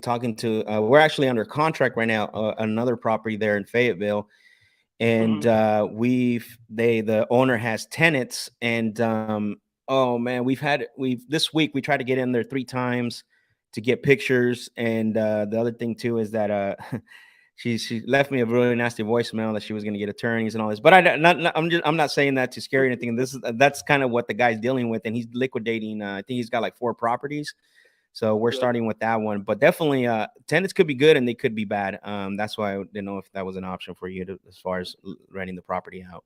Speaker 1: talking to. We're actually under contract right now, another property there in Fayetteville, and
Speaker 4: Mm-hmm.
Speaker 1: the owner has tenants, and oh man, we've this week we tried to get in there 3 times to get pictures, and the other thing too is that she left me a really nasty voicemail that she was going to get attorneys and all this. But I'm not saying that to scare you or anything. That's kind of what the guy's dealing with, and he's liquidating. I think he's got like 4 properties, so we're
Speaker 4: Good.
Speaker 1: starting with that one. But definitely, tenants could be good and they could be bad. That's why I didn't know if that was an option for you as far as renting the property out.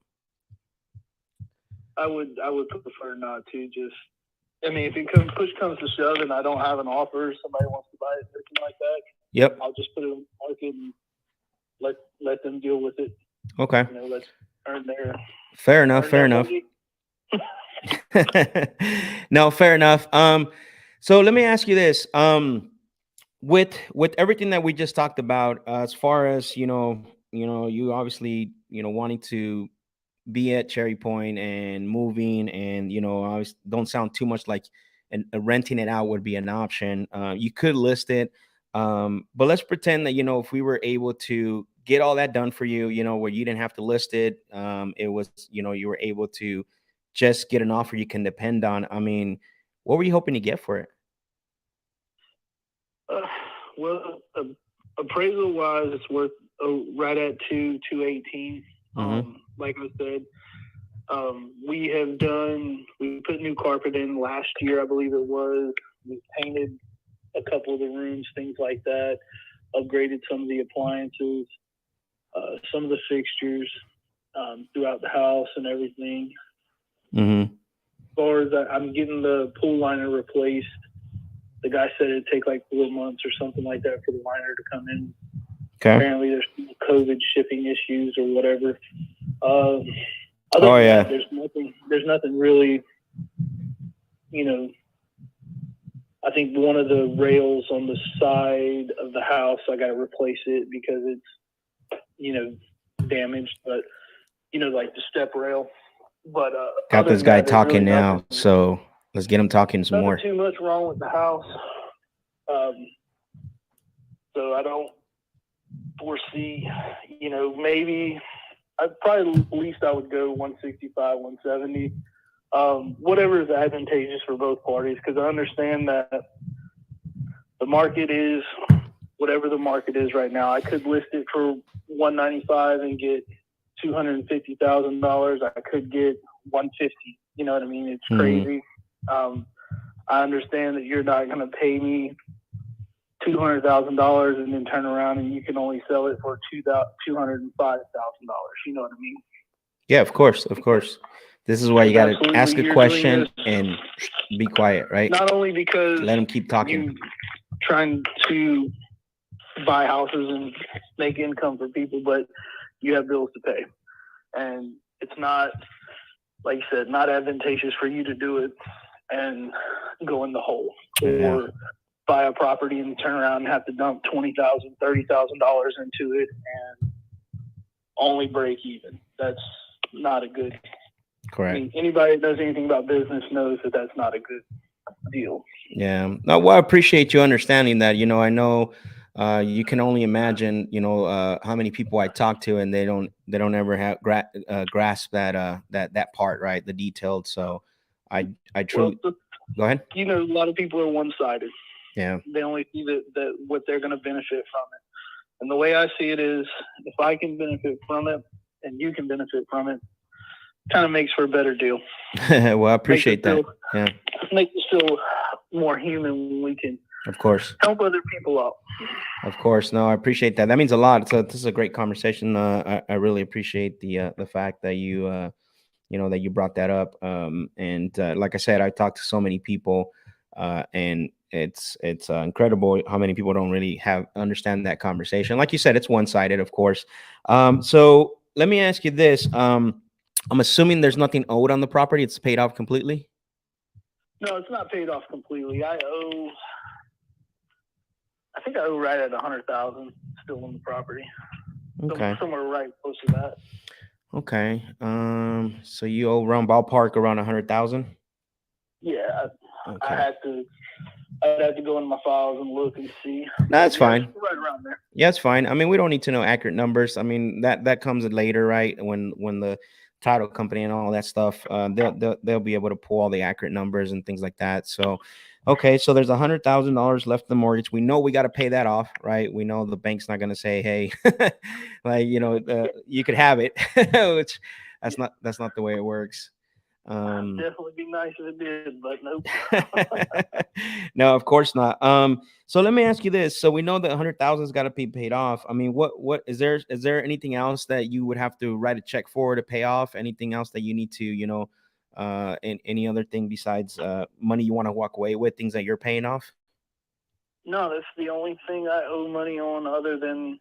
Speaker 4: I would prefer not to. Just, I mean, if push comes to shove and I don't have an offer, somebody wants to buy it, something like that,
Speaker 1: Yep.
Speaker 4: I'll just put it on the market and let them deal with it.
Speaker 1: Okay.
Speaker 4: Let's earn their
Speaker 1: Fair enough.
Speaker 4: earn
Speaker 1: Fair
Speaker 4: their
Speaker 1: enough.
Speaker 4: money.
Speaker 1: No, fair enough. So let me ask you this. With everything that we just talked about, as far as you obviously wanting to be at Cherry Point and moving, and obviously don't sound too much like renting it out would be an option. You could list it, but let's pretend that if we were able to get all that done for you, where you didn't have to list it, it was you were able to just get an offer you can depend on. I mean, what were you hoping to get for it?
Speaker 4: Well, appraisal wise, it's worth right at 218. Like I said, we put new carpet in last year, I believe it was. We painted a couple of the rooms, things like that. Upgraded some of the appliances, some of the fixtures throughout the house and everything.
Speaker 1: Mm-hmm.
Speaker 4: As far as I'm getting the pool liner replaced. The guy said it'd take like 4 months or something like that for the liner to come in.
Speaker 1: Okay.
Speaker 4: Apparently there's COVID shipping issues or whatever.
Speaker 1: Yeah.
Speaker 4: There's nothing really, I think one of the rails on the side of the house, I got to replace it because it's, damaged, but, like the step rail. But
Speaker 1: got this guy talking now, so let's get him talking some more.
Speaker 4: Nothing too much wrong with the house. So I don't foresee, maybe at least I would go 165, 170, whatever is advantageous for both parties. Cause I understand that the market is whatever the market is right now. I could list it for 195 and get $250,000. I could get 150. You know what I mean? It's crazy. I understand that you're not going to pay me $200,000 and then turn around and you can only sell it for $205,000. You know what I mean?
Speaker 1: Yeah, of course. This is why you got to ask a question and be quiet, right?
Speaker 4: Not only because
Speaker 1: let them keep talking.
Speaker 4: You trying to buy houses and make income for people, but you have bills to pay, and it's not, like you said, not advantageous for you to do it and go in the hole or buy a property and turn around and have to dump $20,000, $30,000 into it and only break even. That's not a good.
Speaker 1: Correct.
Speaker 4: I mean, anybody that knows anything about business knows that that's not a good deal.
Speaker 1: Yeah. No, well, I appreciate you understanding that. I know you can only imagine, how many people I talk to and they don't ever have grasp that part, right? The detailed. So I truly go ahead.
Speaker 4: A lot of people are one-sided.
Speaker 1: Yeah.
Speaker 4: They only see that what they're going to benefit from it. And the way I see it is, if I can benefit from it and you can benefit from it, kind of makes for a better deal.
Speaker 1: Well, I appreciate that.
Speaker 4: Makes us feel more human when we can,
Speaker 1: of course,
Speaker 4: help other people out.
Speaker 1: Of course. No, I appreciate that. That means a lot. So this is a great conversation. I really appreciate the fact that you that you brought that up. And like I said, I talked to so many people, and it's incredible how many people don't really understand that conversation. Like you said, it's one-sided, of course. So let me ask you this. I'm assuming there's nothing owed on the property. It's paid off completely.
Speaker 4: No, it's not paid off completely. I think I owe right at 100,000 still on the property.
Speaker 1: Okay.
Speaker 4: Somewhere right close to that.
Speaker 1: Okay. So you owe around ballpark around 100,000.
Speaker 4: Yeah.
Speaker 1: Okay.
Speaker 4: I'd have to go in my files and look and see.
Speaker 1: No, that's fine.
Speaker 4: Right around there.
Speaker 1: Yeah, it's fine. I mean, we don't need to know accurate numbers. I mean, that comes later, right? When the title company and all that stuff, they'll be able to pull all the accurate numbers and things like that. So, okay, so there's $100,000 left in the mortgage. We know we got to pay that off, right? We know the bank's not going to say, hey, like you could have it, which that's not the way it works.
Speaker 4: Definitely be nice if it did, but nope.
Speaker 1: No, of course not. So let me ask you this. So we know that 100,000 has got to be paid off. I mean, what is there anything else that you would have to write a check for to pay off? Anything else that you need to, and any other thing besides money you want to walk away with, things that you're paying off?
Speaker 4: No, that's the only thing I owe money on other than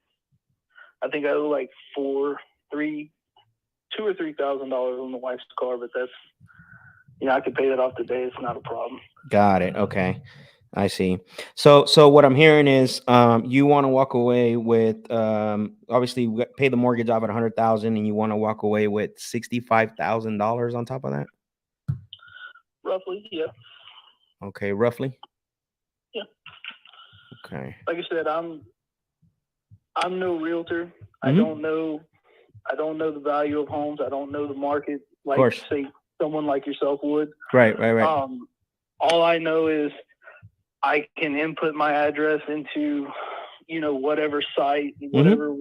Speaker 4: I think I owe like $2,000 or $3,000 on the wife's car, but that's, I could pay that off today. It's not a problem.
Speaker 1: Got it. Okay. I see. So what I'm hearing is you want to walk away with obviously pay the mortgage off at 100,000 and you want to walk away with $65,000 on top of that?
Speaker 4: Roughly, yeah.
Speaker 1: Okay, roughly?
Speaker 4: Yeah.
Speaker 1: Okay.
Speaker 4: Like I said, I'm no realtor. I
Speaker 1: Mhm.
Speaker 4: don't know the value of homes. I don't know the market like
Speaker 1: course.
Speaker 4: say someone like yourself would.
Speaker 1: Right.
Speaker 4: All I know is I can input my address into, whatever site, whatever,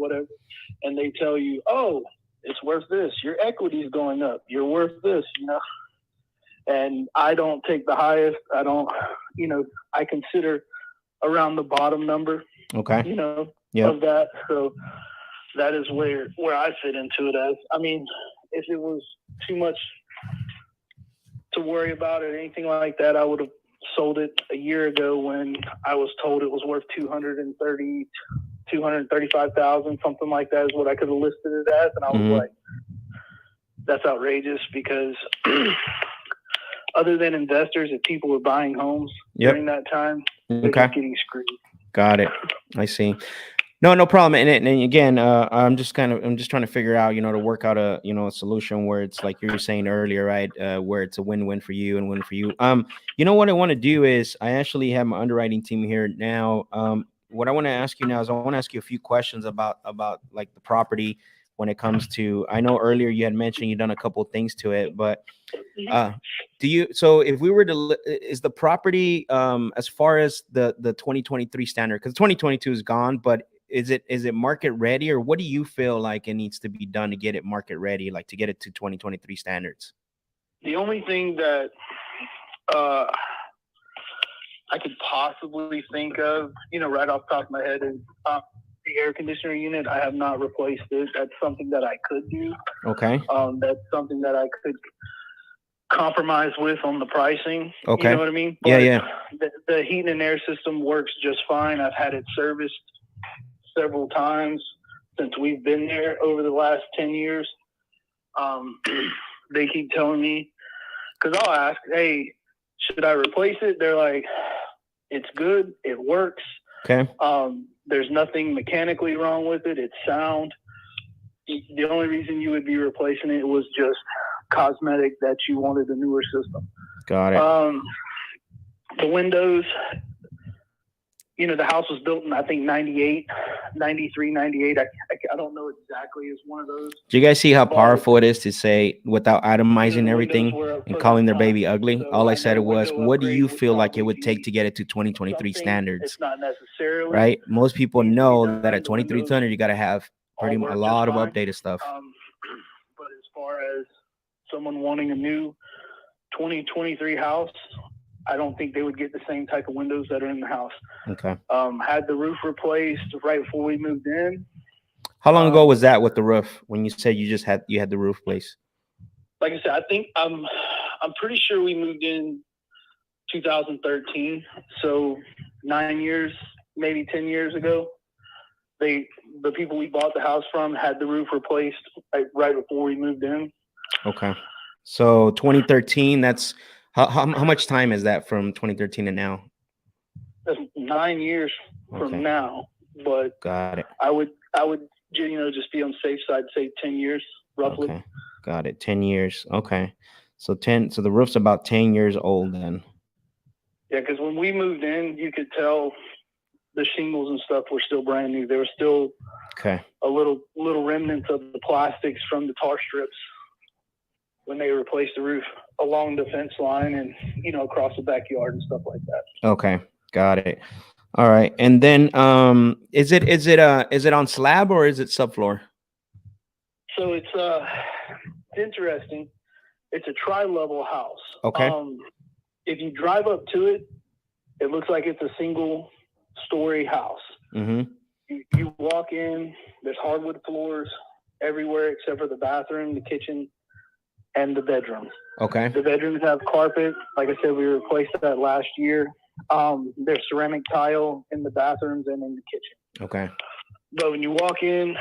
Speaker 4: and they tell you, oh, it's worth this. Your equity is going up. You're worth this, And I don't take the highest. I don't, I consider around the bottom number,
Speaker 1: Okay.
Speaker 4: of that. So that is where I fit into it as. I mean, if it was too much to worry about or anything like that, I would have sold it a year ago when I was told it was worth $235,000, something like that is what I could have listed it as. And I was like, that's outrageous because other than investors, if people were buying homes during that time, they're just getting screwed.
Speaker 1: Got it. I see. No problem. And again, I'm just trying to figure out, to work out a solution where it's like you were saying earlier, right? Where it's a win-win for you and win for you. What I want to do is I actually have my underwriting team here now. What I want to ask you now is I want to ask you a few questions about like the property when it comes to, I know earlier you had mentioned you've done a couple of things to it, but so if we were to, is the property as far as the 2023 standard, because 2022 is gone, but is it market ready, or what do you feel like it needs to be done to get it market ready, like to get it to 2023 standards?
Speaker 4: The only thing that I could possibly think of, right off the top of my head is the air conditioner unit. I have not replaced it. That's something that I could do.
Speaker 1: Okay.
Speaker 4: That's something that I could compromise with on the pricing.
Speaker 1: Okay.
Speaker 4: You know what I mean? But
Speaker 1: yeah.
Speaker 4: The heating and air system works just fine. I've had it serviced several times since we've been there over the last 10 years. They keep telling me, because I'll ask, hey, should I replace it? They're like, it's good. It works.
Speaker 1: Okay.
Speaker 4: There's nothing mechanically wrong with it. It's sound. The only reason you would be replacing it was just cosmetic, that you wanted a newer system.
Speaker 1: Got it.
Speaker 4: The windows, the house was built in, I think, 98, 93, 98. I don't know exactly. It's one of those.
Speaker 1: Do you guys see how powerful it is to say without itemizing everything and calling their baby ugly?
Speaker 4: So
Speaker 1: all I said was, what do you
Speaker 4: upgrade
Speaker 1: feel
Speaker 4: would
Speaker 1: like it would
Speaker 4: probably
Speaker 1: take
Speaker 4: be
Speaker 1: to get it to 2023
Speaker 4: something.
Speaker 1: standards?
Speaker 4: It's not necessarily
Speaker 1: Right? Most people
Speaker 4: needs to be
Speaker 1: know
Speaker 4: done.
Speaker 1: that at
Speaker 4: The windows
Speaker 1: 2300 you got to have
Speaker 4: all
Speaker 1: a
Speaker 4: work just
Speaker 1: lot of
Speaker 4: fine.
Speaker 1: updated stuff.
Speaker 4: But as far as someone wanting a new 2023 house, I don't think they would get the same type of windows that are in the house.
Speaker 1: Okay.
Speaker 4: Had the roof replaced right before we moved in.
Speaker 1: How long ago was that with the roof, when you said you had the roof placed?
Speaker 4: Like I said, I think I'm pretty sure we moved in 2013. So 9 years, maybe 10 years ago. The people we bought the house from had the roof replaced right before we moved in.
Speaker 1: Okay. So 2013, that's how much time is that from 2013 to now?
Speaker 4: That's 9 years from now, but
Speaker 1: got it.
Speaker 4: I would just be on the safe side, say 10 years roughly.
Speaker 1: Okay. Got it. 10 years. Okay. So the roof's about 10 years old then.
Speaker 4: Yeah, because when we moved in, you could tell the shingles and stuff were still brand new. There were still a little remnants of the plastics from the tar strips when they replaced the roof along the fence line and across the backyard and stuff like that.
Speaker 1: Okay, got it. All right, and then is it on slab or is it subfloor?
Speaker 4: So it's interesting. It's a tri-level house.
Speaker 1: Okay.
Speaker 4: If you drive up to it, it looks like it's a single-story house.
Speaker 1: Mm-hmm.
Speaker 4: You walk in, there's hardwood floors everywhere except for the bathroom, the kitchen, and the bedroom.
Speaker 1: Okay.
Speaker 4: The bedrooms have carpet. Like I said, we replaced that last year. There's ceramic tile in the bathrooms and in the kitchen.
Speaker 1: Okay.
Speaker 4: But when you walk in,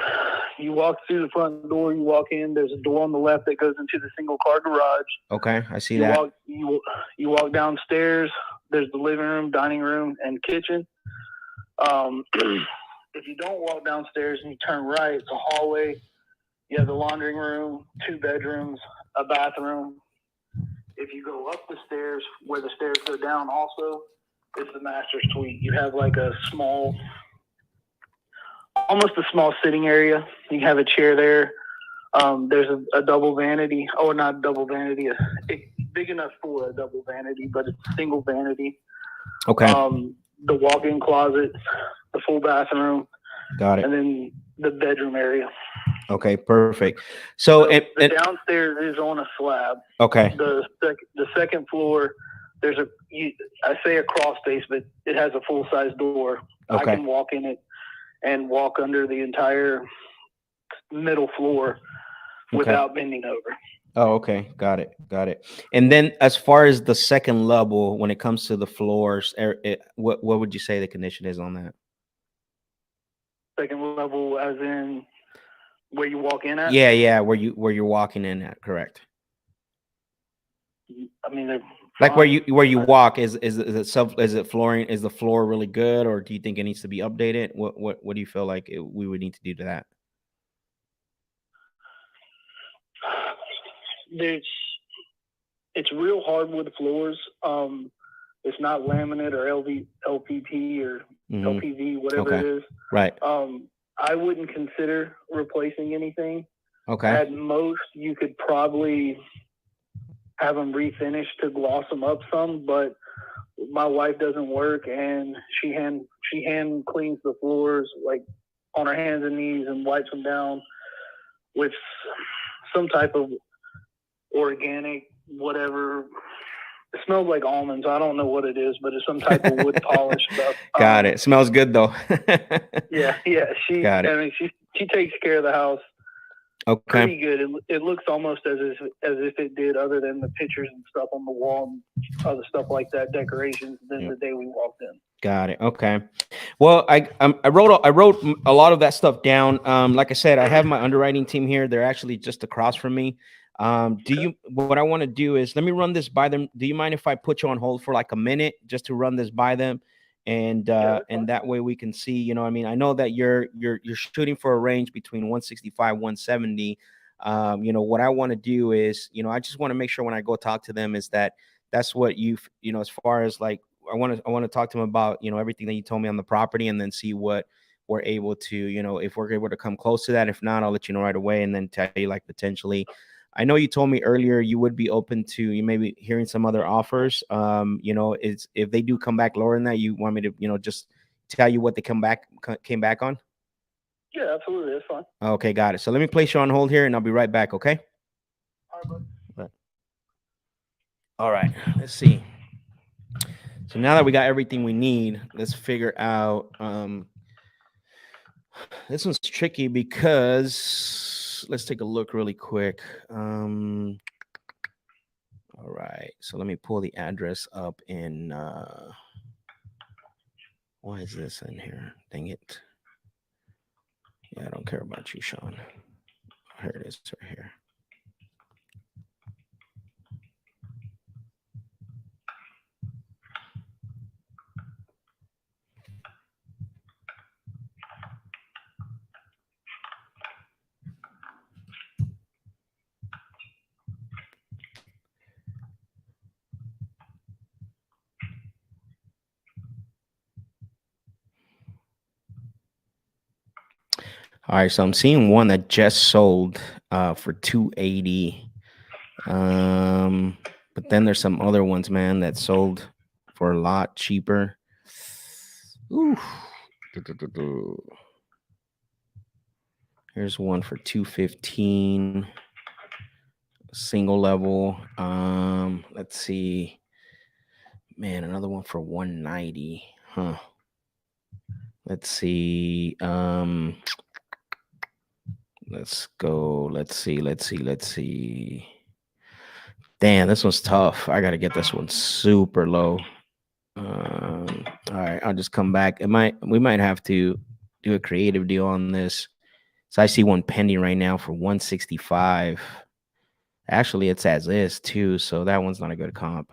Speaker 4: you walk through the front door, you walk in, there's a door on the left that goes into the single car garage.
Speaker 1: Okay, I see
Speaker 4: You
Speaker 1: that.
Speaker 4: you walk downstairs, there's the living room, dining room, and kitchen. If you don't walk downstairs and you turn right, it's a hallway. You have the laundry room, 2 bedrooms, a bathroom. If you go up the stairs, where the stairs go down also, it's the master suite. You have like a small, almost a small sitting area. You have a chair there. There's a double vanity. Oh, not double vanity. It's big enough for a double vanity, but it's a single vanity.
Speaker 1: Okay,
Speaker 4: The walk-in closet, the full bathroom,
Speaker 1: got it.
Speaker 4: and then the bedroom area.
Speaker 1: Okay, perfect. So,
Speaker 4: The downstairs is on a slab.
Speaker 1: okay,
Speaker 4: The second floor, there's I say a crawl space, but it has a full-size door.
Speaker 1: Okay.
Speaker 4: I can walk in it and walk under the entire middle floor without bending over.
Speaker 1: Oh, okay, got it. And then, as far as the second level, when it comes to the floors, what would you say the condition is on that?
Speaker 4: Second level, as in where you walk in at?
Speaker 1: Yeah, where you're walking in at, correct?
Speaker 4: I mean, they're
Speaker 1: Like where
Speaker 4: fine.
Speaker 1: you walk, is it flooring? Is the floor really good, or do you think it needs to be updated? What do you feel like we would need to do to that?
Speaker 4: It's real hardwood floors. It's not laminate or LPP or
Speaker 1: Mhm.
Speaker 4: LPV, whatever
Speaker 1: Okay.
Speaker 4: it is.
Speaker 1: Right.
Speaker 4: I wouldn't consider replacing anything.
Speaker 1: Okay.
Speaker 4: At most, you could probably have them refinished to gloss them up some, but my wife doesn't work, and she hand cleans the floors like on her hands and knees and wipes them down with some type of organic whatever. It smells like almonds. I don't know what it is, but it's some type of wood polish stuff.
Speaker 1: Got it. Smells good though.
Speaker 4: Yeah.
Speaker 1: Got it.
Speaker 4: I mean, she takes care of the house
Speaker 1: Okay.
Speaker 4: pretty good. It looks almost as if it did, other than the pictures and stuff on the wall and other stuff like that, decorations. Than
Speaker 1: Yep.
Speaker 4: the day we walked in.
Speaker 1: Got it. Okay. Well, I wrote a lot of that stuff down. Like I said, I have my underwriting team here. They're actually just across from me. What I want to do is let me run this by them. Do you mind if I put you on hold for like a minute just to run this by them? And and that way we can see, you know, I mean, I know that you're shooting for a range between 165, 170. You know, what I want to do is, you know, I just want to make sure when I go talk to them is that that's what you know, as far as like, I want to talk to them about, you know, everything that you told me on the property, and then see what we're able to, you know, if we're able to come close to that. If not, I'll let you know right away, and then tell you like potentially. I know you told me earlier you would be open to you maybe hearing some other offers. You know, is if they do come back lower than that, you want me to, you know, just tell you what they came back on?
Speaker 4: Yeah, absolutely. That's fine.
Speaker 1: Okay, got it. So let me place you on hold here, and I'll be right back. Okay.
Speaker 4: All right, bud.
Speaker 1: All right. Let's see. So now that we got everything we need, let's figure out. This one's tricky because let's take a look really quick. All right. So let me pull the address up in. Why is this in here? Dang it. Yeah, I don't care about you, Sean. Here it is, right here. All right, so I'm seeing one that just sold for 280. But then there's some other ones, man, that sold for a lot cheaper. Ooh. Here's one for 215. Single level. Let's see. Man, another one for 190. Huh. Let's see. Let's go. Let's see. Damn, this one's tough. I gotta get this one super low. All right, I'll just come back. We might have to do a creative deal on this. So I see one pending right now for 165. Actually, it's as is too, so that one's not a good comp.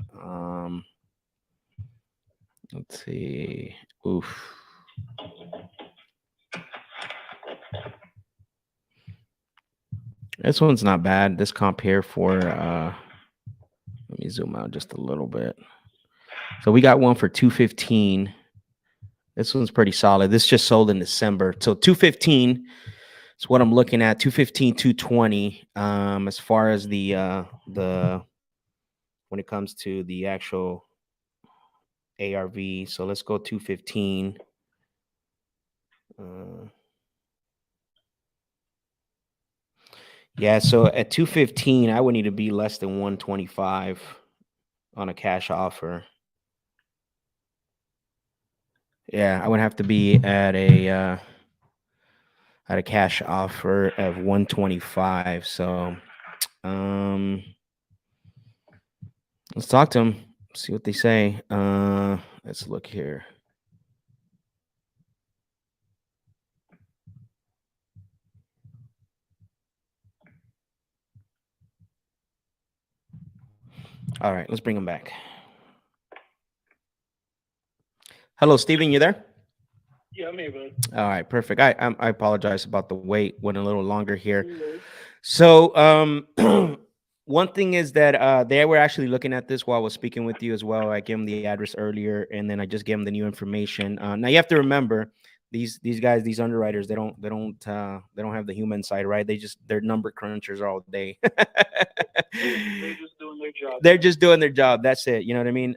Speaker 1: Let's see. Oof. This one's not bad. This comp here for let me zoom out just a little bit. So we got one for 215. This one's pretty solid. This just sold in December. So 215 is what I'm looking at. 215, 220. As far as the when it comes to the actual ARV. So let's go 215. Yeah, so at 215, I would need to be less than 125 on a cash offer. Yeah, I would have to be at a cash offer of 125. So let's talk to them, see what they say. Let's look here. All right, let's bring him back. Hello, Steven, you there?
Speaker 4: Yeah, I'm here, bud.
Speaker 1: All right, perfect. I apologize about the wait. Went a little longer here. So one thing is that they were actually looking at this while I was speaking with you as well. I gave them the address earlier, and then I just gave them the new information. Now you have to remember these guys, these underwriters, they don't have the human side, right? They're number crunchers all day.
Speaker 4: They're just doing their job.
Speaker 1: They're just doing their job. That's it. You know what I mean?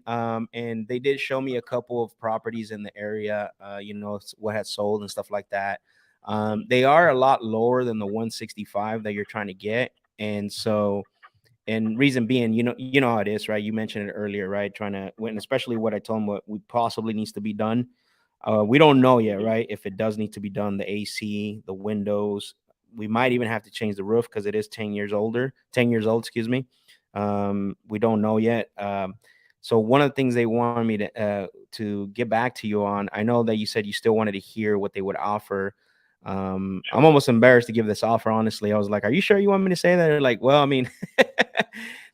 Speaker 1: And they did show me a couple of properties in the area, what had sold and stuff like that. They are a lot lower than the 165 that you're trying to get. And so, and reason being, you know how it is, right? You mentioned it earlier, right? Trying to win, especially what I told them, what we possibly needs to be done. We don't know yet, right? If it does need to be done, the AC, the windows, we might even have to change the roof because it is 10 years old, excuse me. We don't know yet. So one of the things they wanted me to get back to you on, I know that you said you still wanted to hear what they would offer. I'm almost embarrassed to give this offer, honestly. I was like, are you sure you want me to say that? They're like, well, I mean,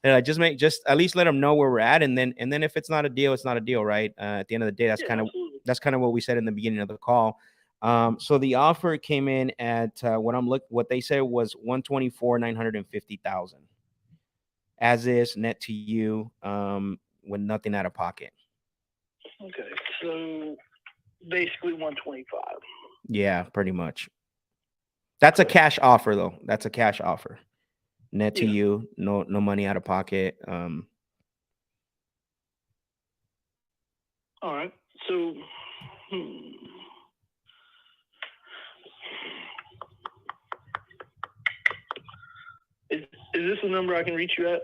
Speaker 1: they're like, just at least let them know where we're at, and then if it's not a deal, it's not a deal, right? At the end of the day, that's kind of what we said in the beginning of the call. So the offer came in at what they said was 124,950,000 as is, net to you, with nothing out of pocket.
Speaker 4: Okay, so basically 125.
Speaker 1: Yeah, pretty much. That's a cash offer, though. That's a cash offer. Net to you, no money out of pocket.
Speaker 4: All right. So is this the number I can reach you at?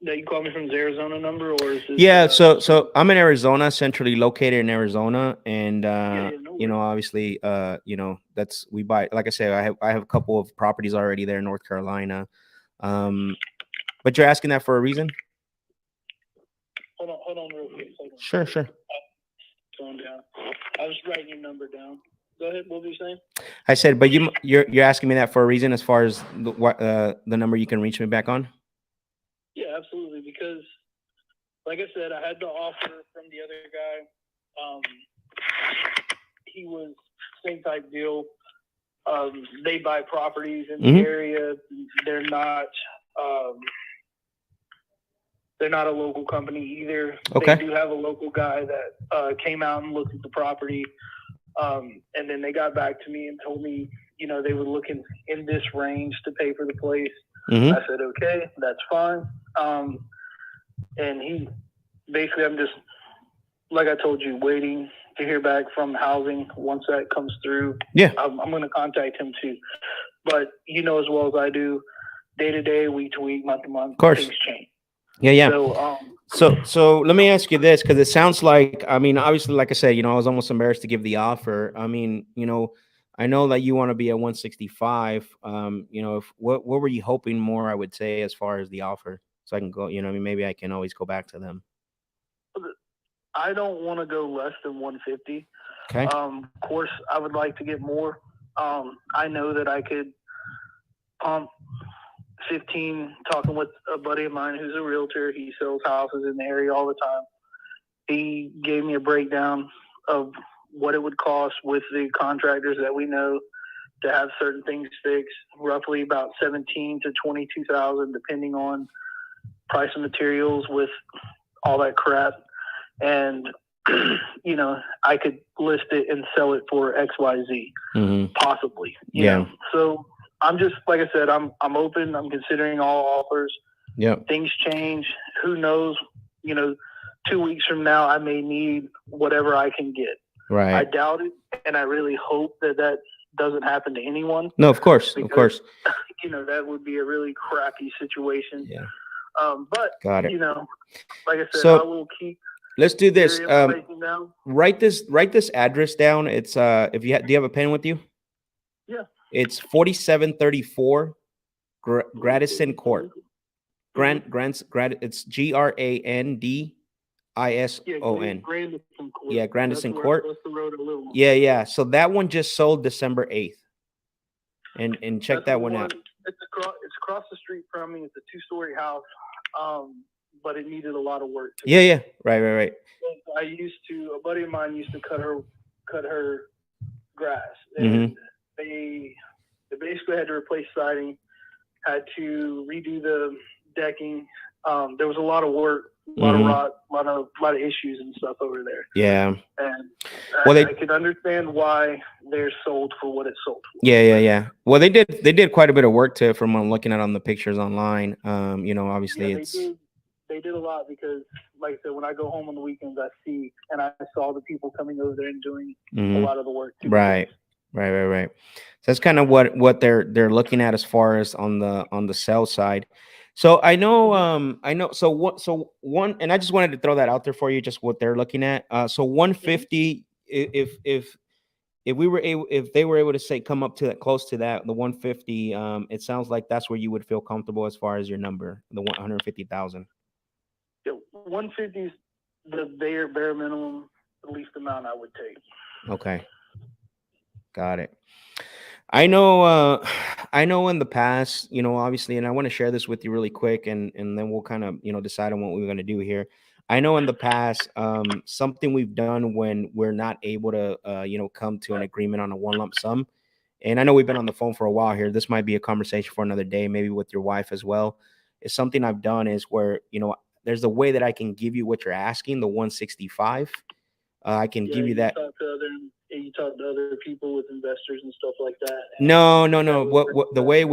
Speaker 4: That you call me from, the Arizona number, or is this?
Speaker 1: Yeah, so I'm in Arizona, centrally located in Arizona, and obviously, that's we buy. Like I said, I have a couple of properties already there in North Carolina. But you're asking that for a reason?
Speaker 4: Hold on, real quick.
Speaker 1: Sure.
Speaker 4: Going down. I was writing your number down. Go ahead. What were you saying?
Speaker 1: I said, but you're asking me that for a reason, as far as the number you can reach me back on.
Speaker 4: Yeah, absolutely. Because, like I said, I had the offer from the other guy. He was same type deal. They buy properties in the area. They're not a local company either.
Speaker 1: Okay.
Speaker 4: They do have a local guy that came out and looked at the property. And then they got back to me and told me, they were looking in this range to pay for the place. I said, okay, that's fine. And I'm just, like I told you, waiting to hear back from housing. Once that comes through, I'm going to contact him too. But as well as I do, day to day, week to week, month to month, of course, things change.
Speaker 1: Yeah. So let me
Speaker 4: So
Speaker 1: ask you this, because it sounds like, I mean, obviously, like I said, I was almost embarrassed to give the offer. I mean, I know that you want to be at 165. What were you hoping more, I would say, as far as the offer? So I can go, maybe I can always go back to them.
Speaker 4: I don't want to go less than 150.
Speaker 1: Okay.
Speaker 4: Of course, I would like to get more. I know that I could pump 15. Talking with a buddy of mine who's a realtor, he sells houses in the area all the time. He gave me a breakdown of what it would cost with the contractors that we know to have certain things fixed, roughly about 17 to 22,000, depending on price of materials with all that crap. And I could list it and sell it for XYZ, possibly. You know? So I'm just, like I said, I'm open. I'm considering all offers.
Speaker 1: Yeah.
Speaker 4: Things change. Who knows? 2 weeks from now, I may need whatever I can get.
Speaker 1: Right.
Speaker 4: I doubt it, and I really hope that doesn't happen to anyone.
Speaker 1: No, of course,
Speaker 4: because,
Speaker 1: of course.
Speaker 4: That would be a really crappy situation.
Speaker 1: Yeah.
Speaker 4: But
Speaker 1: got it.
Speaker 4: Like I said,
Speaker 1: so,
Speaker 4: I will keep.
Speaker 1: Let's do this. Write this address down. It's do you have a pen with you?
Speaker 4: Yeah.
Speaker 1: It's 4734 Grandison Court. It's Grandison. Yeah, Grandison Court. Yeah. So that one just sold December 8th. And check that one out.
Speaker 4: It's across the street from me. It's a 2-story house. But it needed a lot of work.
Speaker 1: Yeah. Right.
Speaker 4: A buddy of mine used to cut her grass. And they basically had to replace siding, had to redo the decking. There was a lot of work, a lot of rot, a lot of issues and stuff over there.
Speaker 1: Yeah.
Speaker 4: And I could understand why they're sold for what it's sold for.
Speaker 1: Yeah. Well, they did quite a bit of work to it from what I'm looking at on the pictures online. Obviously
Speaker 4: they did a lot because, like I said, when I go home on the weekends, I saw the people coming over there and doing a lot of the work too.
Speaker 1: Right. So that's kind of what they're looking at as far as on the sell side. So I know. So one, and I just wanted to throw that out there for you, just what they're looking at. So 150, if they were able to say come up to that, close to that, the 150, it sounds like that's where you would feel comfortable as far as your number, the 150,000.
Speaker 4: 150 is the bare minimum, the least amount I would take.
Speaker 1: Okay. Got it. I know in the past, obviously, and I want to share this with you really quick and then we'll kind of, decide on what we're going to do here. I know in the past, something we've done when we're not able to, come to an agreement on a one lump sum. And I know we've been on the phone for a while here. This might be a conversation for another day, maybe with your wife as well. It's something I've done is where, there's a way that I can give you what you're asking, the 165. I can give you that.
Speaker 4: You talk to other people with investors and stuff like that.
Speaker 1: No. What the way it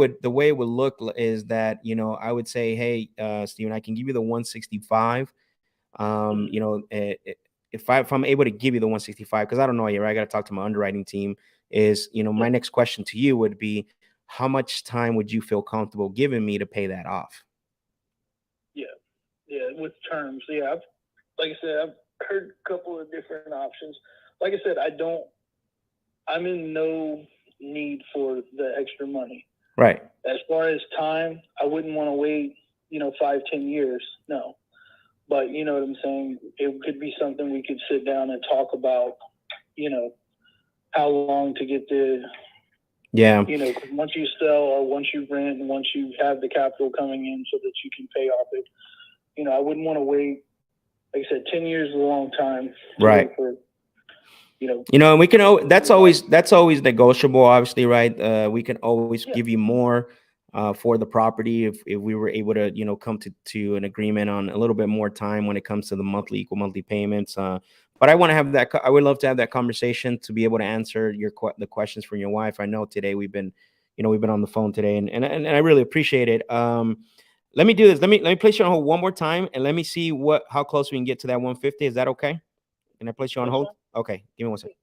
Speaker 1: would look is that, I would say, hey, Steven, I can give you the 165. If I'm able to give you the 165, because I don't know yet, right? I got to talk to my underwriting team. My next question to you would be, how much time would you feel comfortable giving me to pay that off?
Speaker 4: Yeah, with terms. Yeah, like I said, I've heard a couple of different options. Like I said, I'm in no need for the extra money.
Speaker 1: Right.
Speaker 4: As far as time, I wouldn't want to wait, 5-10 years. No. But you know what I'm saying? It could be something we could sit down and talk about, how long to get the, cause once you sell or once you rent and once you have the capital coming in so that you can pay off it, I wouldn't want to wait. Like I said, 10 years is a long time.
Speaker 1: Right. And we can, that's always negotiable, obviously, right? We can always give you more for the property if we were able to, come to an agreement on a little bit more time when it comes to the equal monthly payments. But I want to have that. I would love to have that conversation to be able to answer the questions from your wife. I know today we've been on the phone today, and I really appreciate it. Let me do this. Let me place you on hold one more time, and let me see how close we can get to that 150. Is that okay? Can I place you on hold? Okay, give me 1 second.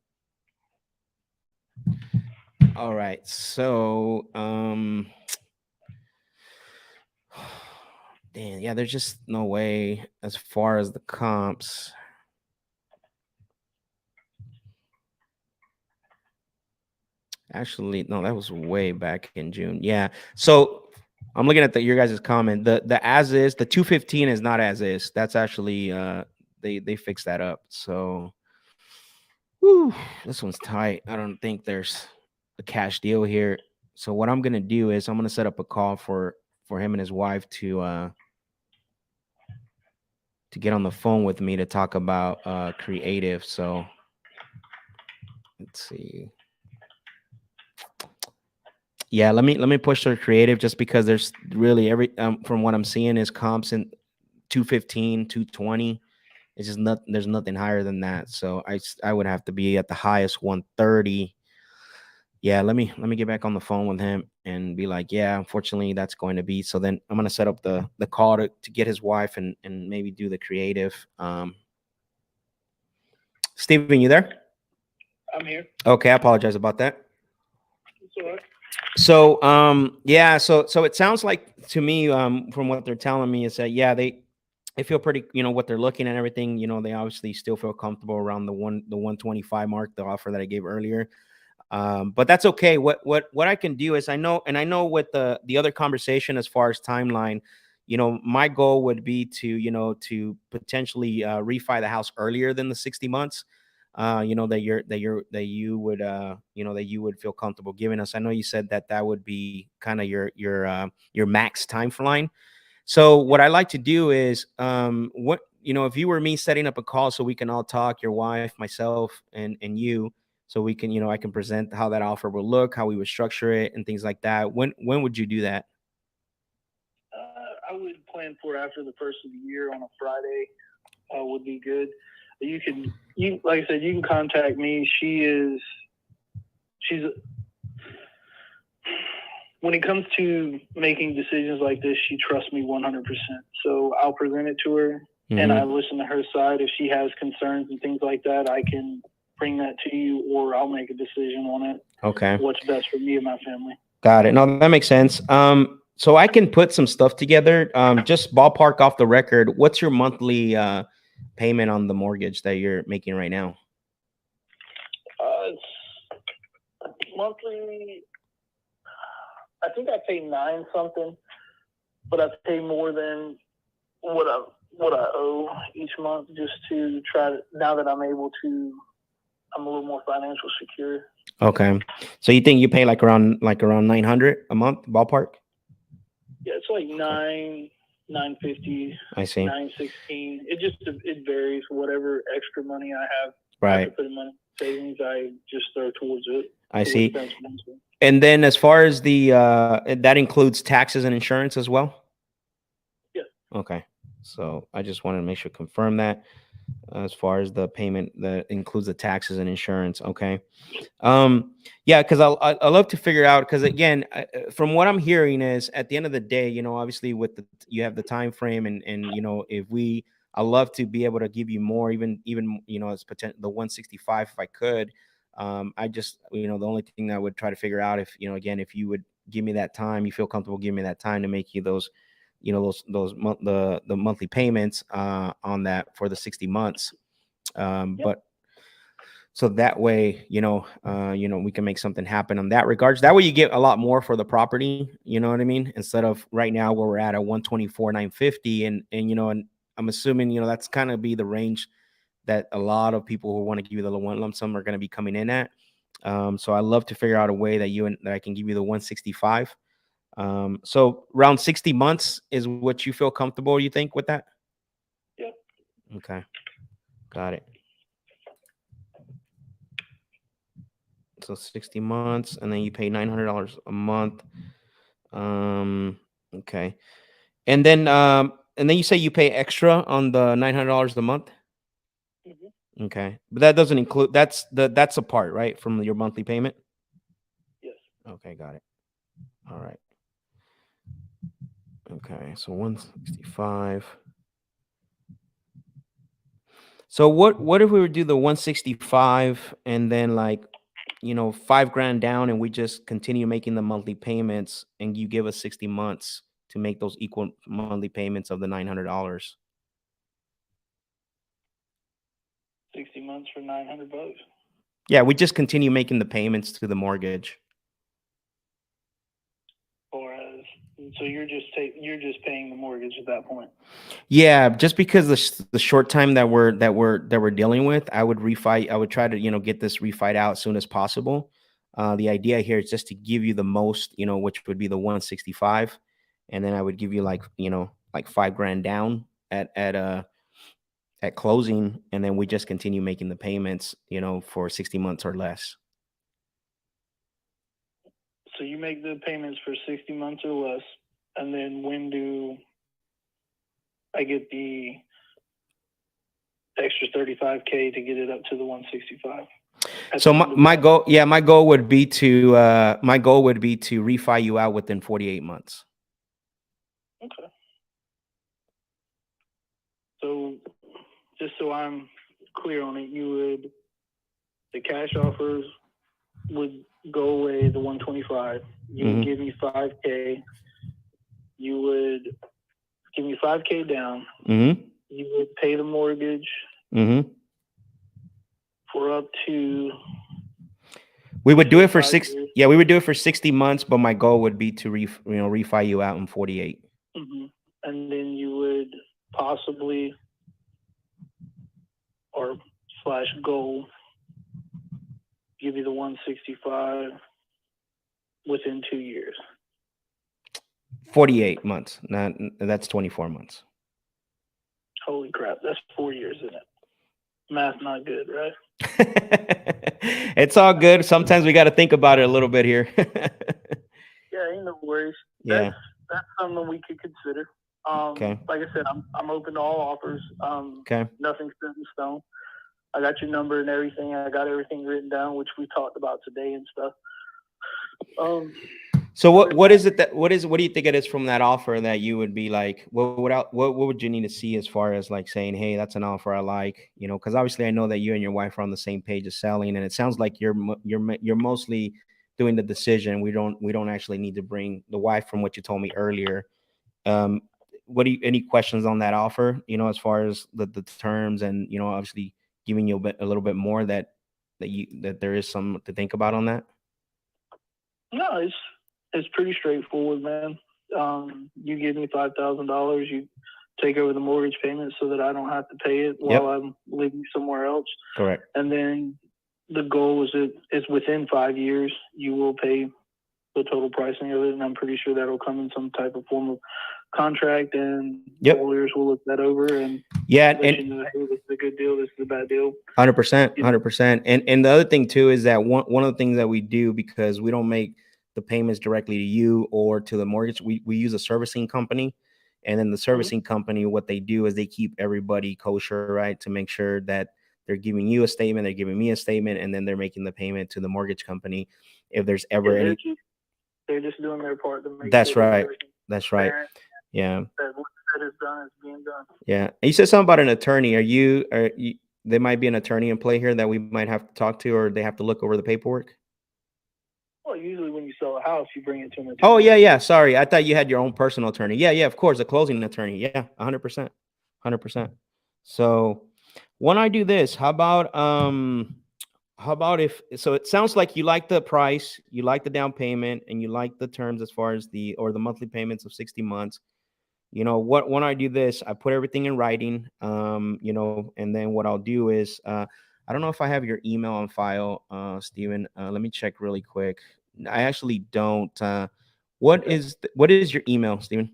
Speaker 1: All right. So, there's just no way as far as the comps. Actually, no, that was way back in June. Yeah. So I'm looking at your guys' comment. The as is, the 215 is not as is. That's actually they fixed that up. So Whew, this one's tight. I don't think there's a cash deal here. So what I'm gonna do is I'm gonna set up a call for him and his wife to get on the phone with me to talk about creative. So let's see. Yeah, let me push their creative just because there's really from what I'm seeing is comps in 215, 220. It's just not there's nothing higher than that. So I would have to be at the highest 130. Yeah, let me get back on the phone with him and be like, yeah, unfortunately that's going to be. So then I'm gonna set up the call to get his wife and maybe do the creative. Steven, you there?
Speaker 4: I'm here.
Speaker 1: Okay, I apologize about that.
Speaker 4: It's all right.
Speaker 1: So yeah, so it sounds like to me from what they're telling me is that yeah, they feel pretty, what they're looking at everything, they obviously still feel comfortable around the 125 mark, the offer that I gave earlier. But that's okay. What I can do is I know with the other conversation as far as timeline, my goal would be to potentially refi the house earlier than the 60 months. That you would feel comfortable giving us. I know you said that would be kind of your max timeline. So what I like to do is if you were me setting up a call so we can all talk, your wife, myself, and you, so we can, I can present how that offer will look, how we would structure it and things like that. When would you do that?
Speaker 4: I would plan for after the first of the year on a Friday. Would be good. You like I said, you can contact me. She's when it comes to making decisions like this, she trusts me 100%. So I'll present it to her, and I listen to her side. If she has concerns and things like that, I can bring that to you, or I'll make a decision on it.
Speaker 1: Okay.
Speaker 4: What's best for me and my family.
Speaker 1: Got it. No, that makes sense. So I can put some stuff together. Just ballpark off the record. What's your monthly payment on the mortgage that you're making right now?
Speaker 4: It's monthly. I think I pay 9 something, but I pay more than what I owe each month just to try to. Now that I'm a little more financial secure.
Speaker 1: Okay, so you think you pay like around 900 a month ballpark?
Speaker 4: Yeah, it's like 950.
Speaker 1: I see.
Speaker 4: 916. It varies. Whatever extra money I have,
Speaker 1: right.
Speaker 4: To put in my savings, I just throw towards it.
Speaker 1: I see. And then as far as that includes taxes and insurance as well?
Speaker 4: Yeah.
Speaker 1: Okay. So I just wanted to make sure confirm that as far as the payment that includes the taxes and insurance. Okay. Yeah, because I love to figure out, because again, from what I'm hearing is at the end of the day, obviously with you have the time frame and I love to be able to give you more, even as potential the 165 if I could. I just the only thing I would try to figure out if again if you would give me that time, you feel comfortable giving me that time to make you those the monthly payments on that for the 60 months. Yep. But so that way, we can make something happen on that regards. That way you get a lot more for the property, you know what I mean? Instead of right now where we're at 124,950 and I'm assuming, that's kind of be the range that a lot of people who want to give you the one lump sum are going to be coming in at. So I love to figure out a way that I can give you the 165. So around 60 months is what you feel comfortable, you think, with that?
Speaker 4: Yeah.
Speaker 1: Okay. Got it. So 60 months, and then you pay $900 a month. Okay. And then you say you pay extra on the $900 a month? Mm-hmm. Okay. But that doesn't include, that's a part, right, from your monthly payment?
Speaker 4: Yes.
Speaker 1: Okay, got it. All right. Okay, so 165. So what if we would do the 165 and then $5,000 down, and we just continue making the monthly payments, and you give us 60 months to make those equal monthly payments of the $900?
Speaker 4: 60 months for $900.
Speaker 1: Yeah, we just continue making the payments to the mortgage.
Speaker 4: Or as So you're just paying the mortgage at that point.
Speaker 1: Yeah, just because the short time that we're dealing with, I would refi. I would try to get this refied out as soon as possible. The idea here is just to give you the most, which would be the 165, and then I would give you like 5 grand down at closing, and then we just continue making the payments, for 60 months or less.
Speaker 4: So you make the payments for 60 months or less, and then when do I get the extra 35K to get it up to the 165?
Speaker 1: So my goal, my goal would be to refi you out within 48 months.
Speaker 4: Okay. So just so I'm clear on it, the cash offers would go away, the 125. You would give me 5K. You would give me 5K down.
Speaker 1: Mm-hmm.
Speaker 4: You would pay the mortgage for up to.
Speaker 1: We would do it for 6. Yeah, we would do it for 60 months, but my goal would be to refi you out in 48.
Speaker 4: Mm-hmm. And then you would possibly or / goal give you the 165 within 2 years.
Speaker 1: 48 months. That's 24 months.
Speaker 4: Holy crap, that's 4 years, isn't it? Math not good, right?
Speaker 1: It's all good. Sometimes we got to think about it a little bit here.
Speaker 4: Yeah, ain't no worries.
Speaker 1: Yeah,
Speaker 4: that's something we could consider.
Speaker 1: Okay.
Speaker 4: Like I said, I'm open to all offers.
Speaker 1: Okay.
Speaker 4: Nothing's set in stone. I got your number and everything. I got everything written down, which we talked about today and stuff.
Speaker 1: So what is it what do you think it is from that offer that you would be like, what would you need to see as far as like saying, hey, that's an offer I like, because obviously I know that you and your wife are on the same page of selling, and it sounds like you're mostly doing the decision. We don't actually need to bring the wife, from what you told me earlier. Any questions on that offer, as far as the terms and, obviously giving you a little bit more that there is some to think about on that?
Speaker 4: No, it's pretty straightforward, man. You give me $5,000, you take over the mortgage payment so that I don't have to pay it while I'm living somewhere else.
Speaker 1: Correct.
Speaker 4: And then the goal is within 5 years, you will pay the total pricing of it, and I'm pretty sure that'll come in some type of form of contract, and lawyers will look that over and let you know, hey, this is a good deal, this is a bad deal.
Speaker 1: 100%. And the other thing too is that one of the things that we do, because we don't make the payments directly to you or to the mortgage, we use a servicing company, and then the servicing company, what they do is they keep everybody kosher, right, to make sure that they're giving you a statement, they're giving me a statement, and then they're making the payment to the mortgage company if there's ever any.
Speaker 4: They're just doing their part to make.
Speaker 1: That's right. Yeah.
Speaker 4: That what is done is being done.
Speaker 1: Yeah. And you said something about an attorney. There might be an attorney in play here that we might have to talk to, or they have to look over the paperwork?
Speaker 4: Well, usually when you sell a house, you bring it to an attorney.
Speaker 1: Oh, yeah. Sorry. I thought you had your own personal attorney. Yeah, of course. A closing attorney. Yeah, 100%. 100%. So when I do this, how about so it sounds like you like the price, you like the down payment, and you like the terms as far as the monthly payments of 60 months. When I do this, I put everything in writing, and then what I'll do is, I don't know if I have your email on file, Steven. Let me check really quick. I actually don't. What is your email, Steven?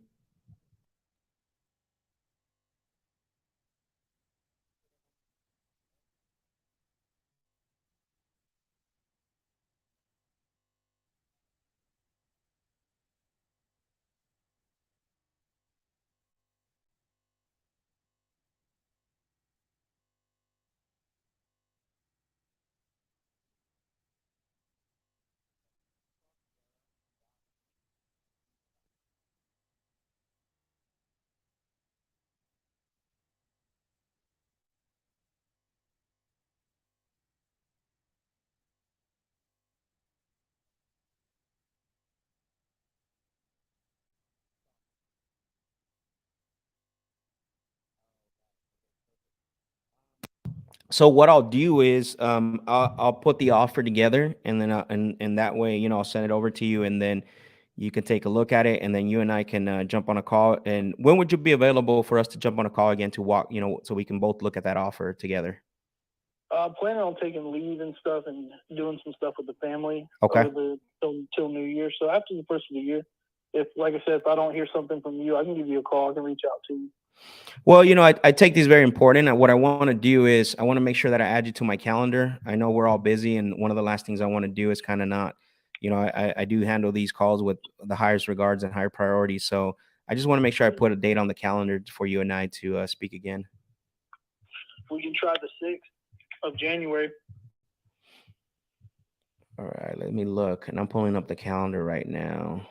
Speaker 1: So what I'll do is, I'll put the offer together, and then and that way, I'll send it over to you, and then You can take a look at it, and then you and I can jump on a call. And when would you be available for us to jump on a call again to walk, so we can both look at that offer together?
Speaker 4: Planning on taking leave and stuff and doing some stuff with the family
Speaker 1: Okay.
Speaker 4: over till New Year. So after the first of the year, like I said, if I don't hear something from you, I can give you a call. I can reach out to you.
Speaker 1: Well, I take these very important. And what I want to do is I want to make sure that I add you to my calendar. I know we're all busy, and one of the last things I want to do is kind of not, I do handle these calls with the highest regards and higher priorities. So I just want to make sure I put a date on the calendar for you and I to speak again.
Speaker 4: We can try the 6th of January.
Speaker 1: All right, let me look, and I'm pulling up the calendar right now.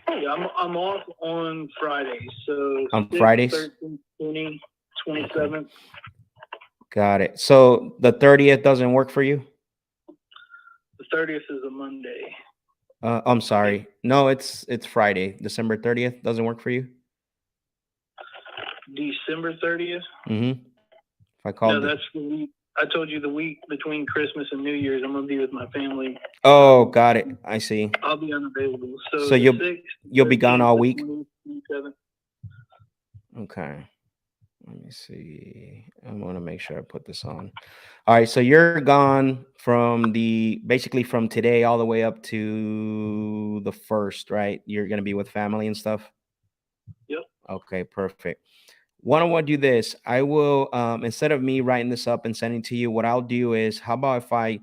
Speaker 4: Yeah, I'm off on Fridays. So
Speaker 1: On
Speaker 4: 6th,
Speaker 1: Fridays?
Speaker 4: 13th, 20th, 27th.
Speaker 1: Got it. So the 30th doesn't work for you?
Speaker 4: The 30th is a Monday.
Speaker 1: I'm sorry. No, it's Friday. December 30th doesn't work for you?
Speaker 4: December 30th?
Speaker 1: Mm-hmm. If I called
Speaker 4: No, that's the week. I told you the week between Christmas and New Year's, I'm going to be with my family.
Speaker 1: Oh, got it. I see.
Speaker 4: I'll be unavailable. So
Speaker 1: So
Speaker 4: the 6th,
Speaker 1: you'll be gone
Speaker 4: 13th,
Speaker 1: all
Speaker 4: the
Speaker 1: week?
Speaker 4: 20th, 27th.
Speaker 1: Okay. Let me see. I want to make sure I put this on. All right. So you're gone basically from today all the way up to the 1st, right? You're going to be with family and stuff?
Speaker 4: Yep.
Speaker 1: Okay, perfect. Why don't I do this? I will, instead of me writing this up and sending to you, what I'll do is, how about if I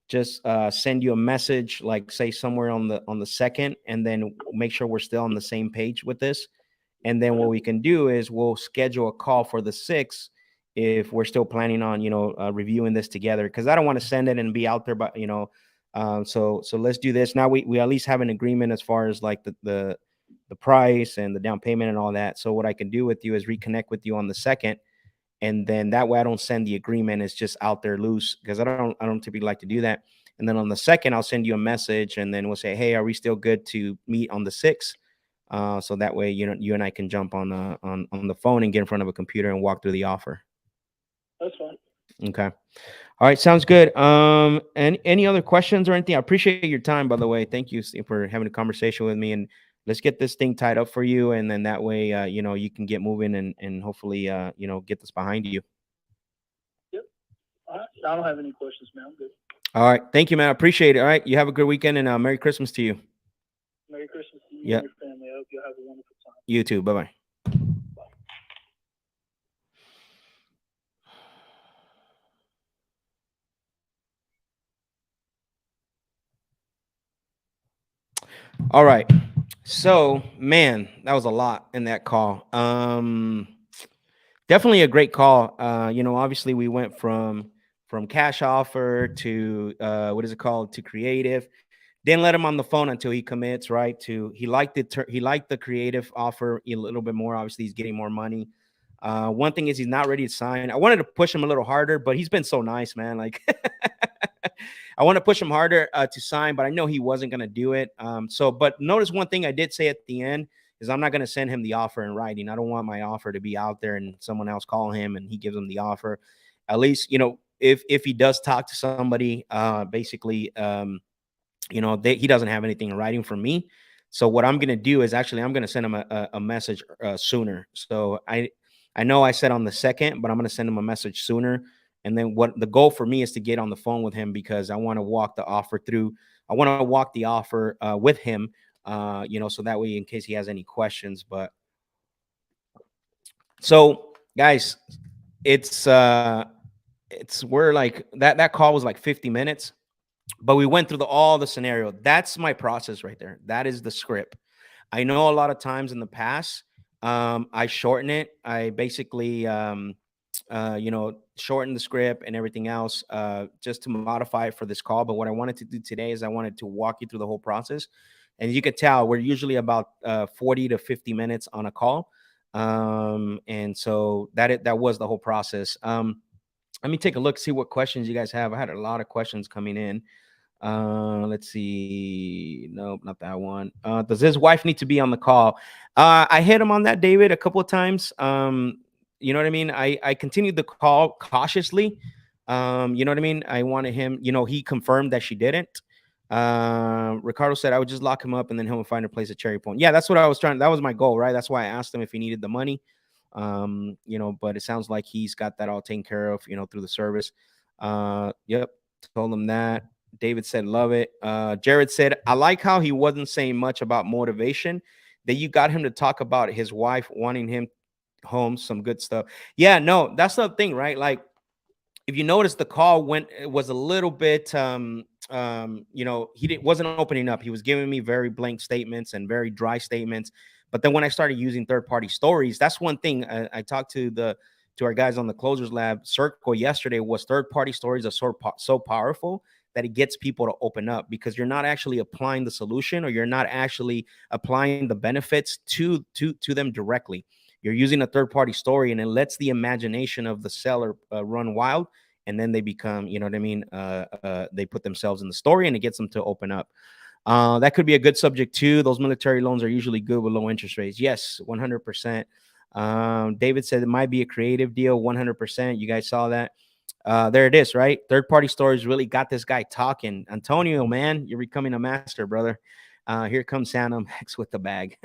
Speaker 1: just send you a message, like say somewhere on the 2nd, and then make sure we're still on the same page with this. And then what we can do is we'll schedule a call for the 6th if we're still planning on, reviewing this together. Because I don't want to send it and be out there, but so let's do this now. We at least have an agreement as far as like the price and the down payment and all that. So what I can do with you is reconnect with you on the 2nd, and then that way I don't send the agreement. It's just out there loose, because I don't typically like to do that. And then on the 2nd, I'll send you a message, and then we'll say, hey, are we still good to meet on the 6th? So that way, you and I can jump on the phone and get in front of a computer and walk through the offer.
Speaker 4: That's fine.
Speaker 1: Okay. All right. Sounds good. And any other questions or anything? I appreciate your time, by the way. Thank you for having a conversation with me, and let's get this thing tied up for you. And then that way, you can get moving and hopefully, get this behind you.
Speaker 4: Yep. All right. I don't have any questions, man. I'm good.
Speaker 1: All right. Thank you, man. I appreciate it. All right. You have a good weekend, and Merry Christmas to you.
Speaker 4: Merry Christmas to you
Speaker 1: Yep.
Speaker 4: and your family. I hope you have a wonderful time.
Speaker 1: You too. Bye-bye. All right. So, man, that was a lot in that call. Definitely a great call. Obviously we went from cash offer to what is it called, to creative. Didn't let him on the phone until he commits, right? He liked it. He liked the creative offer a little bit more. Obviously, he's getting more money. One thing is he's not ready to sign. I wanted to push him a little harder, but he's been so nice, man. Like I want to push him harder to sign, but I know he wasn't going to do it. But notice one thing I did say at the end is I'm not going to send him the offer in writing. I don't want my offer to be out there and someone else call him and he gives him the offer. At least, if he does talk to somebody, basically, he doesn't have anything in writing from me. So what I'm going to do is actually I'm going to send him a message sooner. So I know I said on the 2nd, but I'm going to send him a message sooner. And then what the goal for me is to get on the phone with him, because I want to walk the offer through. I want to walk the offer with him, so that way in case he has any questions. But so guys, we're like that call was like 50 minutes. But we went through all the scenario. That's my process right there. That is the script. I know a lot of times in the past, I shorten it. I basically, shorten the script and everything else just to modify it for this call. But what I wanted to do today is I wanted to walk you through the whole process. And you could tell we're usually about 40 to 50 minutes on a call. And so that was the whole process. Let me take a look, see what questions you guys have. I had a lot of questions coming in. Let's see. Nope, not that one. Does his wife need to be on the call? I hit him on that, David, a couple of times. You know what I mean? I continued the call cautiously. You know what I mean? I wanted him, he confirmed that she didn't. Ricardo said I would just lock him up and then he'll find a place at Cherry Point. Yeah, that's what I was trying. That was my goal, right? That's why I asked him if he needed the money. But it sounds like he's got that all taken care of, through the service. Yep, told him that. David said, love it. Jared said, I like how he wasn't saying much about motivation, that you got him to talk about his wife wanting him home, some good stuff. Yeah, no, that's the thing, right? Like, if you notice, the call was a little bit wasn't opening up. He was giving me very blank statements and very dry statements. But then when I started using third-party stories, that's one thing I talked to our guys on the Closers Lab circle yesterday, was third-party stories are so powerful that it gets people to open up, because you're not actually applying the solution, or you're not actually applying the benefits to them directly. You're using a third-party story, and it lets the imagination of the seller run wild, and then they become, you know what I mean? They put themselves in the story, and it gets them to open up. That could be a good subject too. Those military loans are usually good with low interest rates. Yes, 100%. David said it might be a creative deal. 100%. You guys saw that. There it is, right? Third-party stories really got this guy talking. Antonio, man, you're becoming a master, brother. Here comes Santa Max with the bag.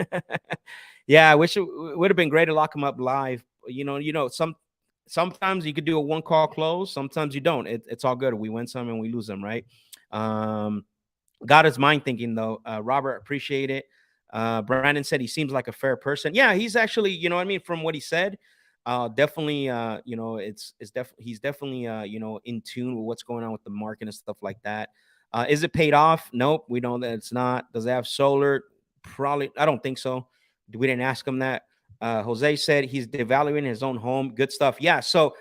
Speaker 1: Yeah, I wish it would have been great to lock him up live. Sometimes you could do a one call close. Sometimes you don't. It's all good. We win some and we lose them, right? Got his mind thinking though. Robert, appreciate it. Brandon said he seems like a fair person. Yeah, he's actually, you know what I mean, from what he said. Definitely, he's definitely in tune with what's going on with the market and stuff like that. Is it paid off? Nope, we know that it's not. Does it have solar? Probably, I don't think so. We didn't ask him that. Jose said he's devaluing his own home. Good stuff. Yeah. So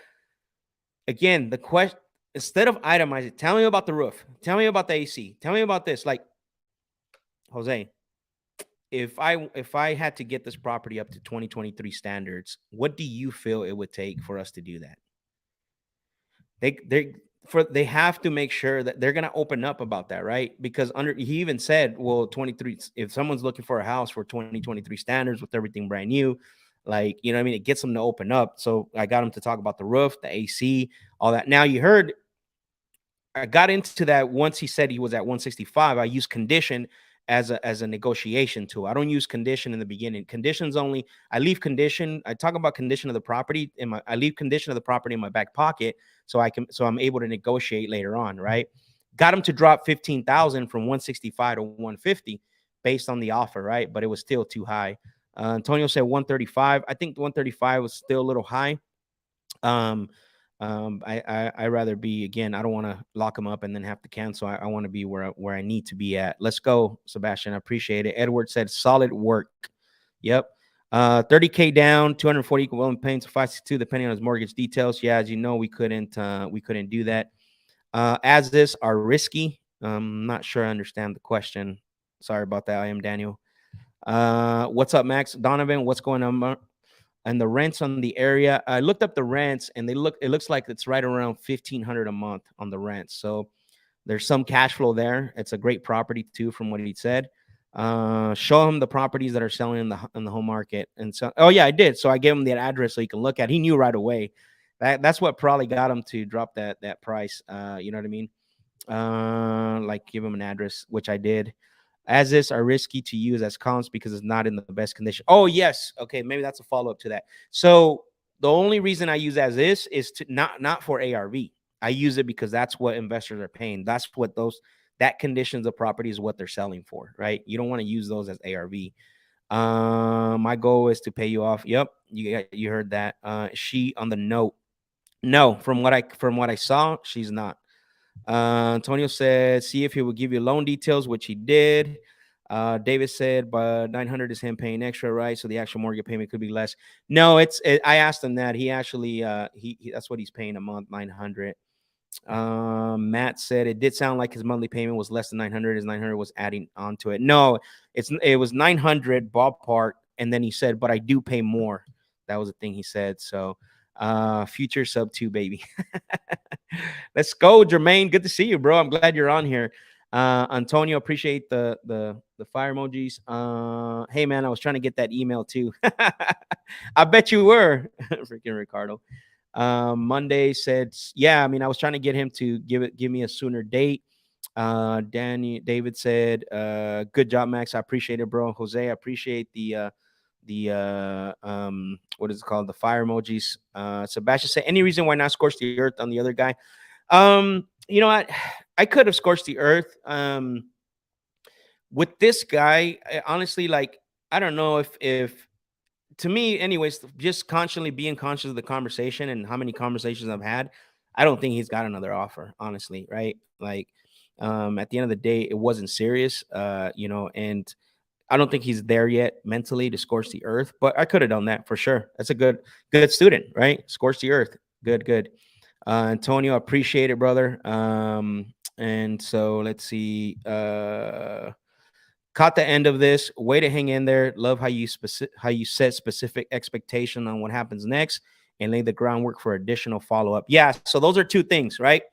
Speaker 1: again, the question, instead of itemizing, tell me about the roof. Tell me about the AC. Tell me about this. Like, Jose, if I had to get this property up to 2023 standards, what do you feel it would take for us to do that? They have to make sure that they're going to open up about that, right? Because he even said, well, 23, if someone's looking for a house for 2023 standards with everything brand new, like, you know what I mean? It gets them to open up. So I got him to talk about the roof, the AC, all that. Now you heard, I got into that once he said he was at 165. I use condition as a negotiation tool. I don't use condition in the beginning. Conditions only. I leave condition. I talk about condition of the property I leave condition of the property in my back pocket so I'm able to negotiate later on, right? Got him to drop 15,000 from 165 to 150 based on the offer, right? But it was still too high. Antonio said 135. I think 135 was still a little high. I rather be, again, I don't want to lock them up and then have to cancel. I want to be where I need to be at. Let's go, Sebastian. I appreciate it. Edward said solid work. Yep. 30K down, 240 equivalent payments, 562 depending on his mortgage details. Yeah, as you know, we couldn't do that. As this are risky. I'm not sure I understand the question. Sorry about that. I am Daniel. What's up, Max? Donovan, what's going on? And the rents on the area, I looked up the rents and it looks like it's right around $1,500 a month on the rent. So there's some cash flow there. It's a great property too, from what he said. Show him the properties that are selling in the home market. And so, oh yeah, I did. So I gave him that address so he can look at. He knew right away. That's what probably got him to drop that price. You know what I mean? Like give him an address, which I did. As is are risky to use as comps because it's not in the best condition. Oh, yes. Okay, maybe that's a follow-up to that. So the only reason I use as is to not for ARV. I use it because that's what investors are paying. That's what that conditions of property is what they're selling for, right? You don't want to use those as ARV. My goal is to pay you off. Yep, you heard that. She on the note. No, from what I saw, she's not. Antonio said, see if he would give you loan details, which he did. David said, but 900 is him paying extra, right? So the actual mortgage payment could be less. No, I asked him that. He actually, that's what he's paying a month, 900. Matt said it did sound like his monthly payment was less than 900. His 900 was adding onto it. No, it was 900 ballpark. And then he said, but I do pay more. That was the thing he said. So, future sub 2, baby. Let's go, Jermaine. Good to see you, bro. I'm glad you're on here. Antonio, appreciate the fire emojis. Hey man, I was trying to get that email too. I bet you were. Freaking Ricardo. Monday said, yeah, I mean, I was trying to get him to give me a sooner date. David said, good job, Max. I appreciate it, bro. Jose, I appreciate what is it called? The fire emojis. Sebastian said, any reason why not scorch the earth on the other guy? You know what? I could have scorched the earth. With this guy, honestly, like, I don't know if to me, anyways, just constantly being conscious of the conversation and how many conversations I've had, I don't think he's got another offer, honestly, right? Like, at the end of the day, it wasn't serious, and I don't think he's there yet mentally to scorch the earth, but I could have done that for sure. That's a good student, right? Scorch the earth. Good. Antonio, appreciate it, brother. And so let's see. Caught the end of this. Way to hang in there. Love how you set specific expectation on what happens next and lay the groundwork for additional follow-up. Yeah, so those are two things, right?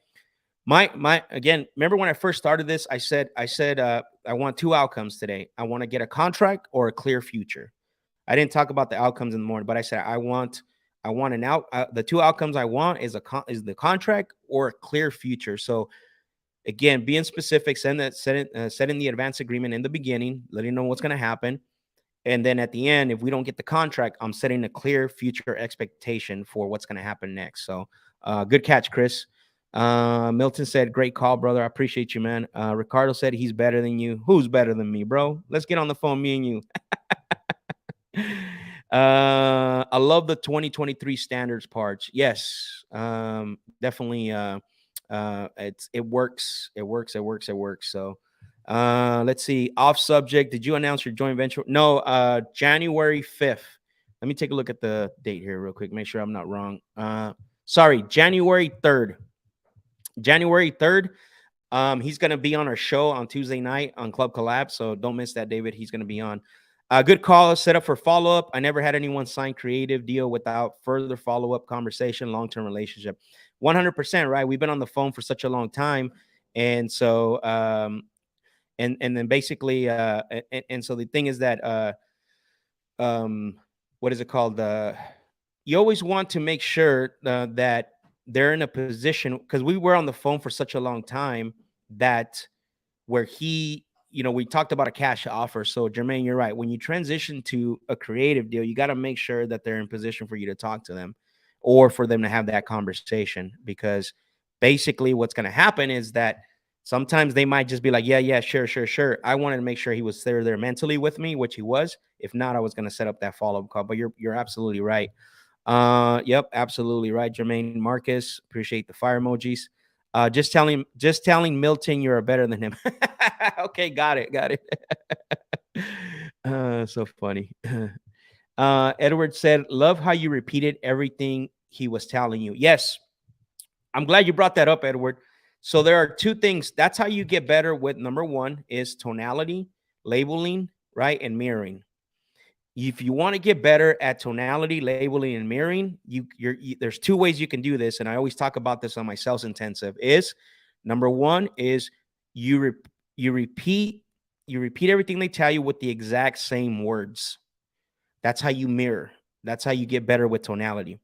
Speaker 1: My again, remember when I first started this, I said I want two outcomes today. I want to get a contract or a clear future. I didn't talk about the outcomes in the morning, but I said I want an out. The two outcomes I want is the contract or a clear future. So again, being specific, setting the advance agreement in the beginning, letting know what's going to happen. And then at the end, if we don't get the contract, I'm setting a clear future expectation for what's going to happen next. So good catch, Chris. Milton said, great call, brother. I appreciate you, man. Ricardo said he's better than you. Who's better than me, bro? Let's get on the phone, me and you. I love the 2023 standards parts. Yes, definitely. It works. So let's see. Off subject. Did you announce your joint venture? No, January 5th. Let me take a look at the date here real quick. Make sure I'm not wrong. Sorry, January 3rd. January 3rd. He's going to be on our show on Tuesday night on Club Collab. So don't miss that, David. He's going to be on. Good call. Set up for follow-up. I never had anyone sign creative deal without further follow-up conversation, long-term relationship. 100%, right? We've been on the phone for such a long time. And so, and then basically, and so the thing is that, what is it called? You always want to make sure that they're in a position, because we were on the phone for such a long time that where we talked about a cash offer. So Jermaine, you're right. When you transition to a creative deal, you got to make sure that they're in position for you to talk to them or for them to have that conversation, because basically what's going to happen is that sometimes they might just be like, yeah, sure. I wanted to make sure he was there mentally with me, which he was. If not, I was going to set up that follow-up call, but you're absolutely right. Yep, absolutely right, Jermaine. Marcus, appreciate the fire emojis. Just telling Milton you're better than him. Okay, got it. So funny. Edward said, love how you repeated everything he was telling you. Yes, I'm glad you brought that up, Edward. So there are two things. That's how you get better with number one is tonality, labeling, right, and mirroring. If you want to get better at tonality, labeling, and mirroring, there's two ways you can do this. And I always talk about this on my sales intensive. Is number one is you repeat everything they tell you with the exact same words. That's how you mirror. That's how you get better with tonality.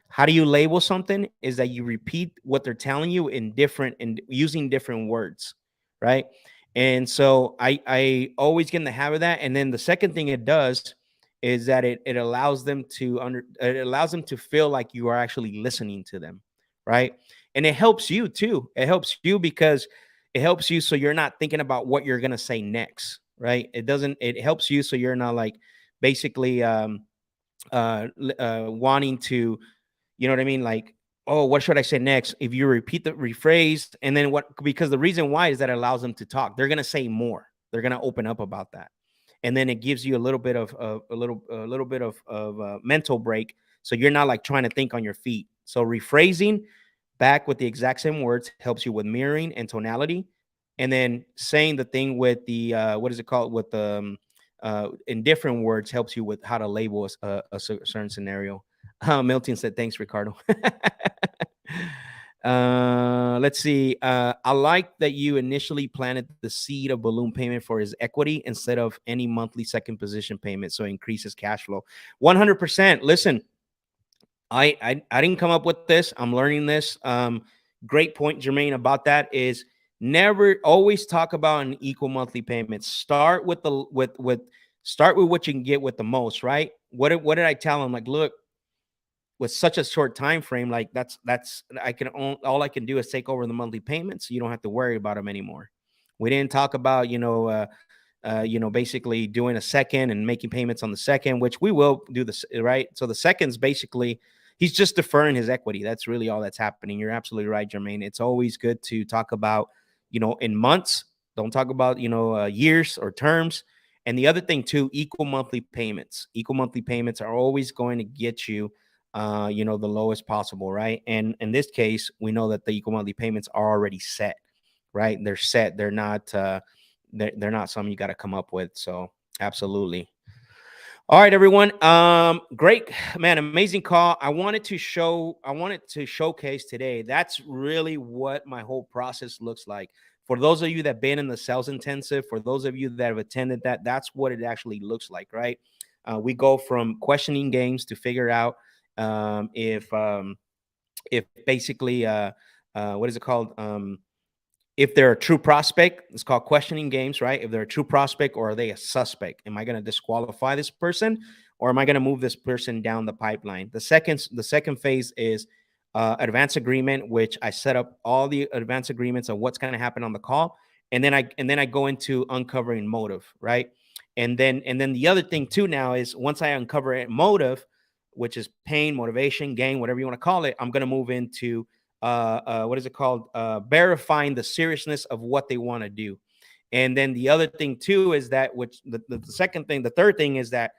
Speaker 1: How do you label something? Is that you repeat what they're telling you in using different words, right? And so I always get in the habit of that. And then the second thing it does is that it allows them to feel like you are actually listening to them, right? And it helps you too. It helps you because it helps you so you're not thinking about what you're gonna say next, right? It helps you so you're not like basically wanting to, you know what I mean? Like, oh, what should I say next? If you repeat the rephrase, and then because the reason why is that it allows them to talk. They're gonna say more. They're gonna open up about that. And then it gives you a little bit of mental break, so you're not like trying to think on your feet. So rephrasing back with the exact same words helps you with mirroring and tonality, and then saying the thing with the what is it called with the in different words helps you with how to label a certain scenario. Milton said, "Thanks, Ricardo." Let's see. I like that you initially planted the seed of balloon payment for his equity instead of any monthly second position payment, so it increases cash flow. 100%. Listen, I didn't come up with this. I'm learning this. Great point, Jermaine, about that is Never always talk about an equal monthly payment. Start with the start with what you can get with the most, right? What did I tell him? Like, look, with such a short time frame, like that's I can all I can do is take over the monthly payments. You don't have to worry about them anymore. We didn't talk about basically doing a second and making payments on the second, which we will do this, right? So the second's basically he's just deferring his equity. That's really all that's happening. You're absolutely right, Jermaine. It's always good to talk about, in months. Don't talk about, years or terms. And the other thing too, equal monthly payments. Equal monthly payments are always going to get you, the lowest possible, right? And in this case, we know that the equal monthly payments are already set, right? They're set. They're not. They're not something you got to come up with. So absolutely. All right, everyone. Great, man. Amazing call. I wanted to showcase today. That's really what my whole process looks like. For those of you that have been in the sales intensive, for those of you that have attended that, that's what it actually looks like, right? We go from questioning games to figure out if basically what is it called? If they're a true prospect, it's called questioning games, right? If they're a true prospect, or are they a suspect? Am I going to disqualify this person, or am I going to move this person down the pipeline? The second phase is advance agreement, which I set up all the advance agreements of what's going to happen on the call, and then I go into uncovering motive, right? And then the other thing too now is, once I uncover it, motive, which is pain, motivation, gain, whatever you want to call it, I'm going to move into what is it called? Verifying the seriousness of what they want to do. And then the other thing too is that, which the second thing, the third thing is that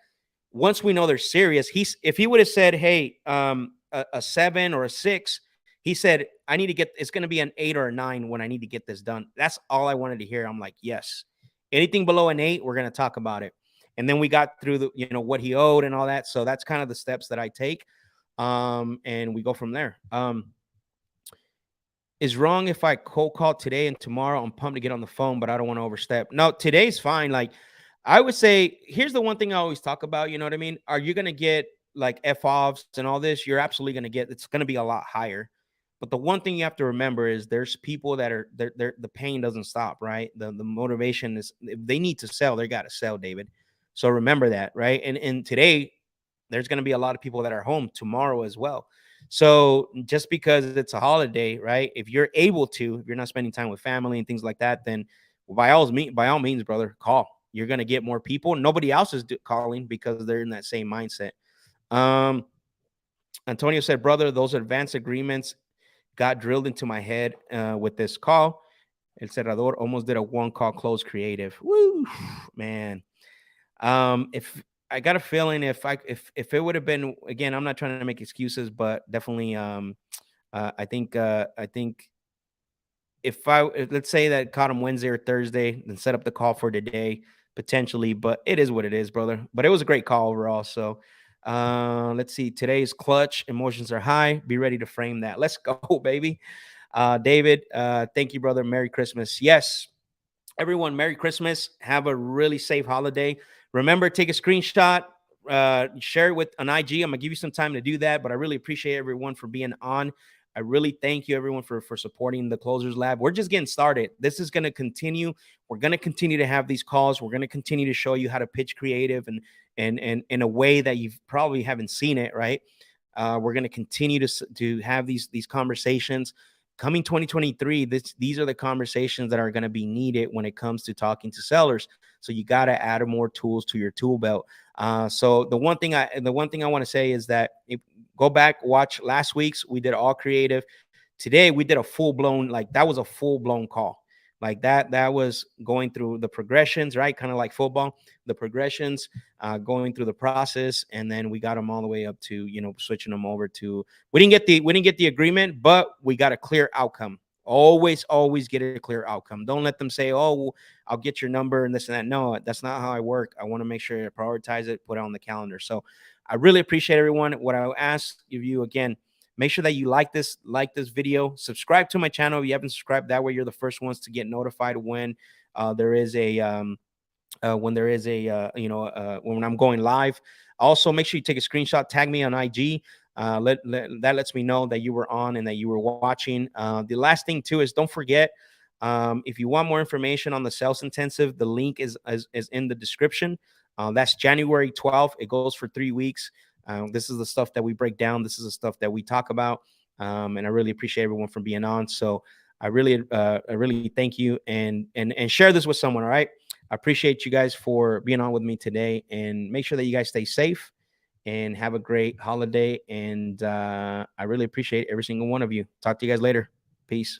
Speaker 1: once we know they're serious, if he would have said, hey, a 7 or a 6, he said, I need to get, it's going to be an 8 or a 9 when I need to get this done. That's all I wanted to hear. I'm like, yes, anything below an 8, we're going to talk about it. And then we got through the, what he owed and all that. So that's kind of the steps that I take. And we go from there. Is wrong if I cold call today and tomorrow? I'm pumped to get on the phone, but I don't want to overstep. No, today's fine. Like, I would say, here's the one thing I always talk about. You know what I mean? Are you going to get like F-offs and all this? You're absolutely going to get, it's going to be a lot higher. But the one thing you have to remember is there's people that are, the pain doesn't stop, right? The motivation is, if they need to sell, they got to sell, David. So remember that, right? And today, there's going to be a lot of people that are home tomorrow as well. So just because it's a holiday, right? If you're able to, if you're not spending time with family and things like that, then by all means, brother, call. You're going to get more people. Nobody else is calling because they're in that same mindset. Antonio said, brother, those advanced agreements got drilled into my head with this call. El Cerrador almost did a 1-call close creative. Woo, man. If I got a feeling, if it would have been, again, I'm not trying to make excuses, but definitely, I think if let's say that caught him Wednesday or Thursday, then set up the call for today potentially, but it is what it is, brother. But it was a great call overall. So let's see. Today's clutch. Emotions are high. Be ready to frame that. Let's go, baby. David, thank you, brother. Merry Christmas. Yes. Everyone, Merry Christmas. Have a really safe holiday. Remember, take a screenshot, share it with an IG. I'm going to give you some time to do that, but I really appreciate everyone for being on. I really thank you, everyone, for supporting the Closers Lab. We're just getting started. This is going to continue. We're going to continue to have these calls. We're going to continue to show you how to pitch creative and in a way that you probably haven't seen it, right? We're going to continue to have these conversations. Coming 2023, these are the conversations that are going to be needed when it comes to talking to sellers. So you got to add more tools to your tool belt. So the one thing I want to say is that go back, watch last week's. We did all creative. Today we did a full-blown, like that was a full-blown call. Like that was going through the progressions, right? Kind of like football, the progressions, going through the process, and then we got them all the way up to, switching them over to. We didn't get the agreement, but we got a clear outcome. Always get a clear outcome. Don't let them say, "Oh, well, I'll get your number and this and that." No, that's not how I work. I want to make sure I prioritize it, put it on the calendar. So I really appreciate everyone. What I ask of you again. Make sure that you like this video. Subscribe to my channel if you haven't subscribed. That way, you're the first ones to get notified when there is a when I'm going live. Also, make sure you take a screenshot, tag me on IG. That lets me know that you were on and that you were watching. The last thing too is don't forget If you want more information on the sales intensive, the link is in the description. That's January 12th. It goes for 3 weeks. This is the stuff that we break down. This is the stuff that we talk about. And I really appreciate everyone for being on. So I really thank you, and share this with someone. All right. I appreciate you guys for being on with me today, and make sure that you guys stay safe and have a great holiday. And I really appreciate every single one of you. Talk to you guys later. Peace.